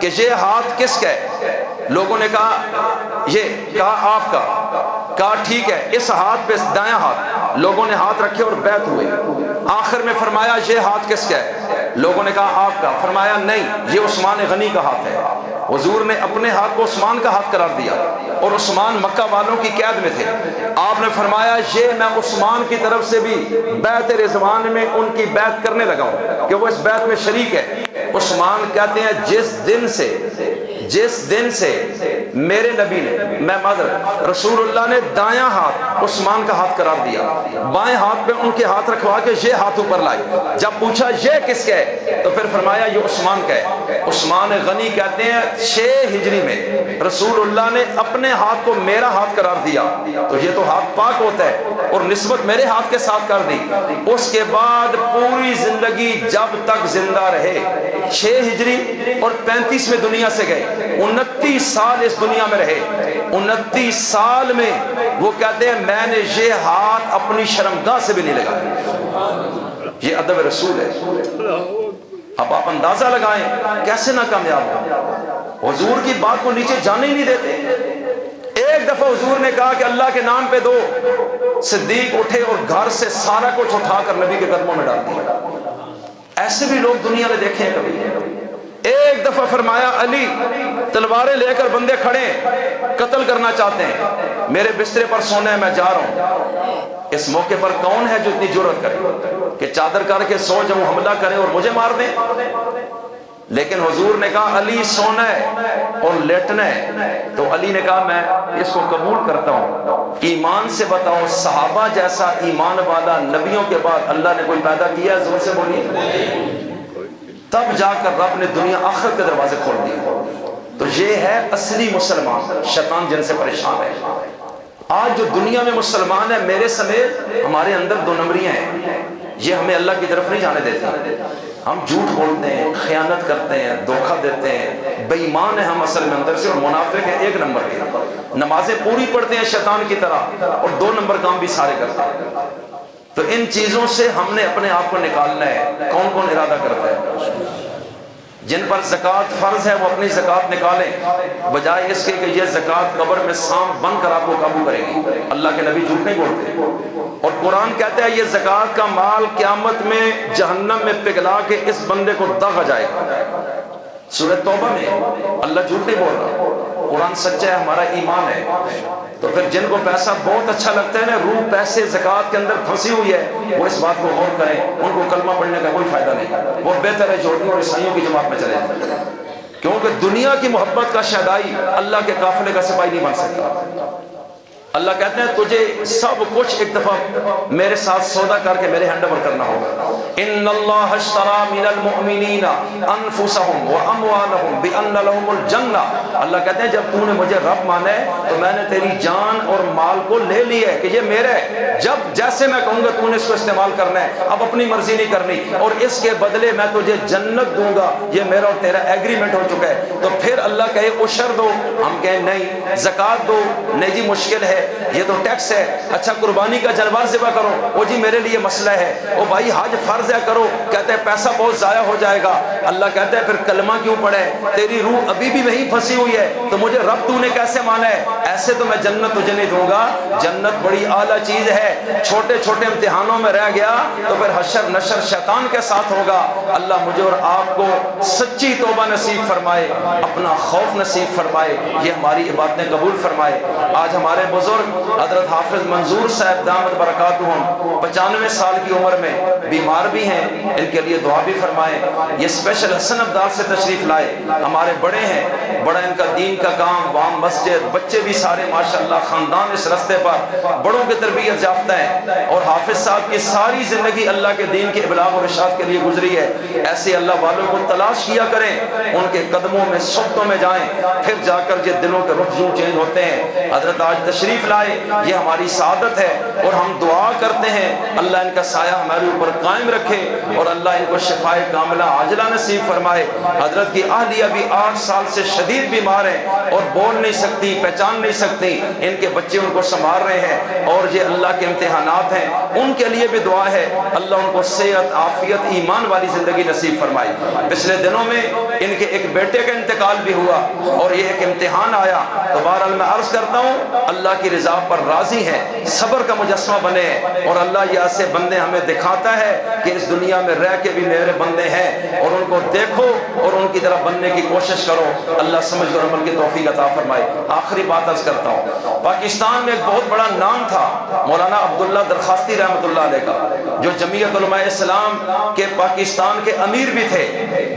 کہ یہ ہاتھ کس کا ہے؟ لوگوں نے کہا یہ، کہا آپ کا، کہا ٹھیک ہے اس ہاتھ پہ دایاں ہاتھ، لوگوں نے ہاتھ رکھے اور بیعت ہوئے۔ آخر میں فرمایا یہ ہاتھ کس کا ہے؟ لوگوں نے کہا آپ کا، فرمایا نہیں یہ عثمان غنی کا ہاتھ ہے۔ حضور نے اپنے ہاتھ کو عثمان کا ہاتھ قرار دیا، اور عثمان مکہ والوں کی قید میں تھے۔ آپ نے فرمایا یہ میں عثمان کی طرف سے بھی بیعت رضوان میں ان کی بیعت کرنے لگا ہوں کہ وہ اس بیعت میں شریک ہے۔ عثمان کہتے ہیں جس دن سے میرے نبی نے، میں معذرت، رسول اللہ نے دایاں ہاتھ عثمان کا ہاتھ قرار دیا، بائیں ہاتھ پہ ان کے ہاتھ رکھوا کے یہ ہاتھ اوپر لائی، جب پوچھا یہ کس کا ہے تو پھر فرمایا یہ عثمان کا ہے۔ عثمان غنی کہتے ہیں 6 ہجری میں رسول اللہ نے اپنے ہاتھ کو میرا ہاتھ قرار دیا، تو یہ تو ہاتھ پاک ہوتا ہے، اور نسبت میرے ہاتھ کے ساتھ کر دی۔ اس کے بعد پوری زندگی جب تک زندہ رہے، 6 ہجری اور 35 میں دنیا سے گئے، 29 سال اس دنیا میں رہے۔ 29 سال میں وہ کہتے ہیں میں نے یہ ہاتھ اپنی شرمگاہ سے بھی نہیں لگایا۔ یہ ادب رسول ہے۔ اب آپ اندازہ لگائیں کیسے ناکامیاب ہو، حضور کی بات کو نیچے جانے ہی نہیں دیتے۔ ایک دفعہ حضور نے کہا کہ اللہ کے نام پہ دو، صدیق اٹھے اور گھر سے سارا کچھ اٹھا کر نبی کے قدموں میں ڈال دیا۔ ایسے بھی لوگ دنیا میں دیکھے ہیں کبھی؟ ایک دفعہ فرمایا علی تلواریں لے کر بندے کھڑے ہیں، قتل کرنا چاہتے ہیں، میرے بسترے پر سونا ہے میں جا رہا ہوں۔ اس موقع پر کون ہے جو اتنی جرأت کرے کہ چادر کر کے سو جب حملہ کریں اور مجھے مار دیں؟ لیکن حضور نے کہا علی سونا ہے اور لیٹنا ہے، تو علی نے کہا میں اس کو قبول کرتا ہوں۔ ایمان سے بتاؤ، صحابہ جیسا ایمان والا نبیوں کے بعد اللہ نے کوئی پیدا کیا؟ زور سے بولیے۔ تب جا کر رب نے دنیا آخرت کے دروازے کھول دیے۔ تو یہ ہے اصلی مسلمان، شیطان جن سے پریشان ہے۔ آج جو دنیا میں مسلمان ہے میرے سمیت، ہمارے اندر دو نمبریاں ہیں، یہ ہمیں اللہ کی طرف نہیں جانے دیتے۔ ہم جھوٹ بولتے ہیں، خیانت کرتے ہیں، دھوکہ دیتے ہیں، بے ایمان ہیں ہم اصل میں اندر سے، اور منافق ہیں ایک نمبر کے۔ نمازیں پوری پڑھتے ہیں شیطان کی طرح، اور دو نمبر کام بھی سارے کرتے ہیں۔ تو ان چیزوں سے ہم نے اپنے آپ کو نکالنا ہے۔ کون کون ارادہ کرتا ہے؟ جن پر زکوٰۃ فرض ہے وہ اپنی زکوٰۃ نکالیں، بجائے اس کے کہ یہ زکوٰۃ قبر میں سانپ بن کر آپ کو قابو کرے گی۔ اللہ کے نبی جھوٹ نہیں بولتے، اور قرآن کہتا ہے یہ زکوٰۃ کا مال قیامت میں جہنم میں پگھلا کے اس بندے کو دغا جائے گا۔ سورہ توبہ میں اللہ جھوٹ نہیں بول رہا، قرآن سچا ہے، ہمارا ایمان ہے۔ تو پھر جن کو پیسہ بہت اچھا لگتا ہے نا، روح پیسے زکوٰۃ کے اندر پھنسی ہوئی ہے، وہ اس بات کو غور کریں، ان کو کلمہ پڑھنے کا کوئی فائدہ نہیں، وہ بہتر ہے جوڑیوں اور عیسائیوں کی جماعت میں چلے جائیں، کیونکہ دنیا کی محبت کا شیدائی اللہ کے قافلے کا سپاہی نہیں بن سکتا۔ اللہ کہتے ہیں تجھے سب کچھ ایک دفعہ میرے ساتھ سودا کر کے میرے ہینڈ اوور کرنا ہوگا۔ ان اللہ اشتری من المؤمنین انفسهم واموالهم بان لهم الجنہ، اللہ کہتے ہیں جب تو نے مجھے رب مانا ہے تو میں نے تیری جان اور مال کو لے لیا ہے کہ یہ میرا ہے، جب جیسے میں کہوں گا تو نے اس کو استعمال کرنا ہے، اب اپنی مرضی نہیں کرنی، اور اس کے بدلے میں تجھے جنت دوں گا، یہ میرا اور تیرا ایگریمنٹ ہو چکا ہے۔ تو پھر اللہ کہے عشر دو، ہم کہیں نہیں۔ زکوٰۃ دو، نہیں جی مشکل ہے، یہ تو ٹیکس ہے۔ اچھا قربانی کا جانور ذبح کرو، وہ جی میرے لیے مسئلہ ہے۔ او بھائی حج فرض ہے، کرو، کہتے ہیں پیسہ بہت ضائع ہو جائے گا۔ اللہ کہتا ہے پھر کلمہ کیوں پڑھے؟ تیری روح ابھی بھی وہیں پھنسی ہوئی ہے، تو مجھے رب تو نے کیسے مانا ہے؟ ایسے تو میں جنت تجھے نہیں دوں گا۔ جنت بڑی اعلیٰ چیز ہے، چھوٹے چھوٹے امتحانوں میں رہ گیا تو پھر حشر نشر شیطان کے ساتھ ہوگا۔ اللہ مجھے اور آپ کو سچی توبہ نصیب فرمائے، اپنا خوف نصیب فرمائے، یہ ہماری عبادتیں قبول فرمائے۔ آج ہمارے بزرگ حضرت حافظ منظور صاحب دامت برکاتہم 95 سال کی عمر میں بیمار بھی ہیں، ان کے لیے دعا بھی فرمائیں۔ یہ اسپیشل حسن ابدال سے تشریف لائے، ہمارے بڑے ہیں، بڑا ان کا دین کا کام، وہاں مسجد، بچے بھی سارے ماشاءاللہ، خاندان اس رستے پر بڑوں کی تربیت یافتہ ہیں، اور حافظ صاحب کی ساری زندگی اللہ کے دین کے ابلاغ اور ارشاد کے لیے گزری ہے۔ ایسے اللہ والوں کو تلاش کیا کریں، ان کے قدموں میں صحبتوں میں جائیں، پھر جا کر یہ دلوں کے رخ یوں چینج ہوتے ہیں۔ حضرت آج تشریف لائے، یہ ہماری سعادت ہے، اور ہم دعا کرتے ہیں اللہ ان کا سایہ ہمارے اوپر قائم رکھے، اور اللہ ان کو شفائے کاملہ عاجلہ نصیب فرمائے۔ حضرت کی اہلیہ بھی 8 سال سے شدید بیمار ہیں اور بول نہیں سکتی، پہچان نہیں سکتی، ان کے بچے ان کو سنبھال رہے ہیں، اور یہ اللہ کے امتحانات ہیں، ان کے لیے بھی دعا ہے اللہ ان کو صحت، عافیت، ایمان والی زندگی نصیب فرمائے۔ پچھلے دنوں میں ان کے ایک بیٹے کا انتقال بھی ہوا، اور یہ ایک امتحان آیا، تو بہرحال میں عرض کرتا ہوں اللہ کی رضا پر راضی ہے، صبر کا مجسمہ بنے، اور اللہ یہ ایسے بندے ہمیں دکھاتا ہے کہ اس دنیا میں رہ کے بھی میرے بندے ہیں، اور ان کو دیکھو اور ان کی طرح بننے کی کوشش کرو۔ اللہ سمجھ اور عمل کی توفیق عطا فرمائے۔ آخری بات عرض کرتا ہوں، پاکستان میں ایک بہت بڑا نام تھا مولانا عبداللہ درخواستی رحمۃ اللہ علیہ کا، جو جمعیت علماء اسلام کے پاکستان کے امیر بھی تھے،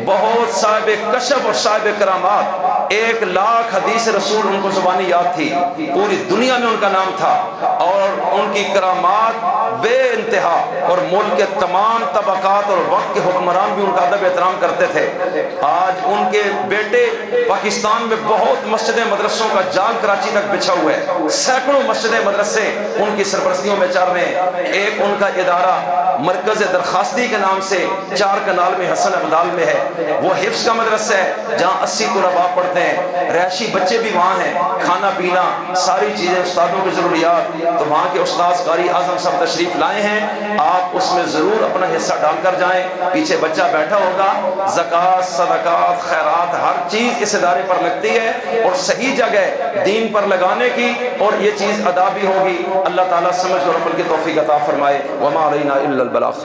بہت صاحب کشف اور صاحب کرامات، 1 لاکھ حدیث رسول ان کو زبانی یاد تھی، پوری دنیا میں ان کا نام تھا، اور ان کی کرامات بے انتہا، اور ملک کے تمام طبقات اور وقت کے حکمران بھی ان کا ادب احترام کرتے تھے۔ آج ان کے بیٹے پاکستان میں بہت مسجدیں مدرسوں کا جال کراچی تک بچھا ہوا ہے، سینکڑوں مسجدیں مدرسے ان کی سرپرستیوں میں چل رہے ہیں۔ ایک ان کا ادارہ مرکز درخواستی کے نام سے 4 کنال میں حسن ابدال میں ہے، وہ حفظ کا مدرسہ ہے جہاں 80 طلباء پڑھتے ہیں، رہائشی بچے بھی وہاں ہیں، کھانا پینا ساری چیزیں، استادوں کی ضروریات، تو وہاں کے استاذ قاری اعظم صاحب تشریف لائے ہیں، آپ اس میں ضرور اپنا حصہ ڈال کر جائیں۔ پیچھے بچہ بیٹھا ہوگا، زکوٰۃ، صدقات، خیرات، ہر چیز اس ادارے پر لگتی ہے، اور صحیح جگہ دین پر لگانے کی، اور یہ چیز ادا بھی ہوگی۔ اللہ تعالیٰ سمجھ اور عمل کی توفیق عطا فرمائے۔ وما علینا الا البلاغ۔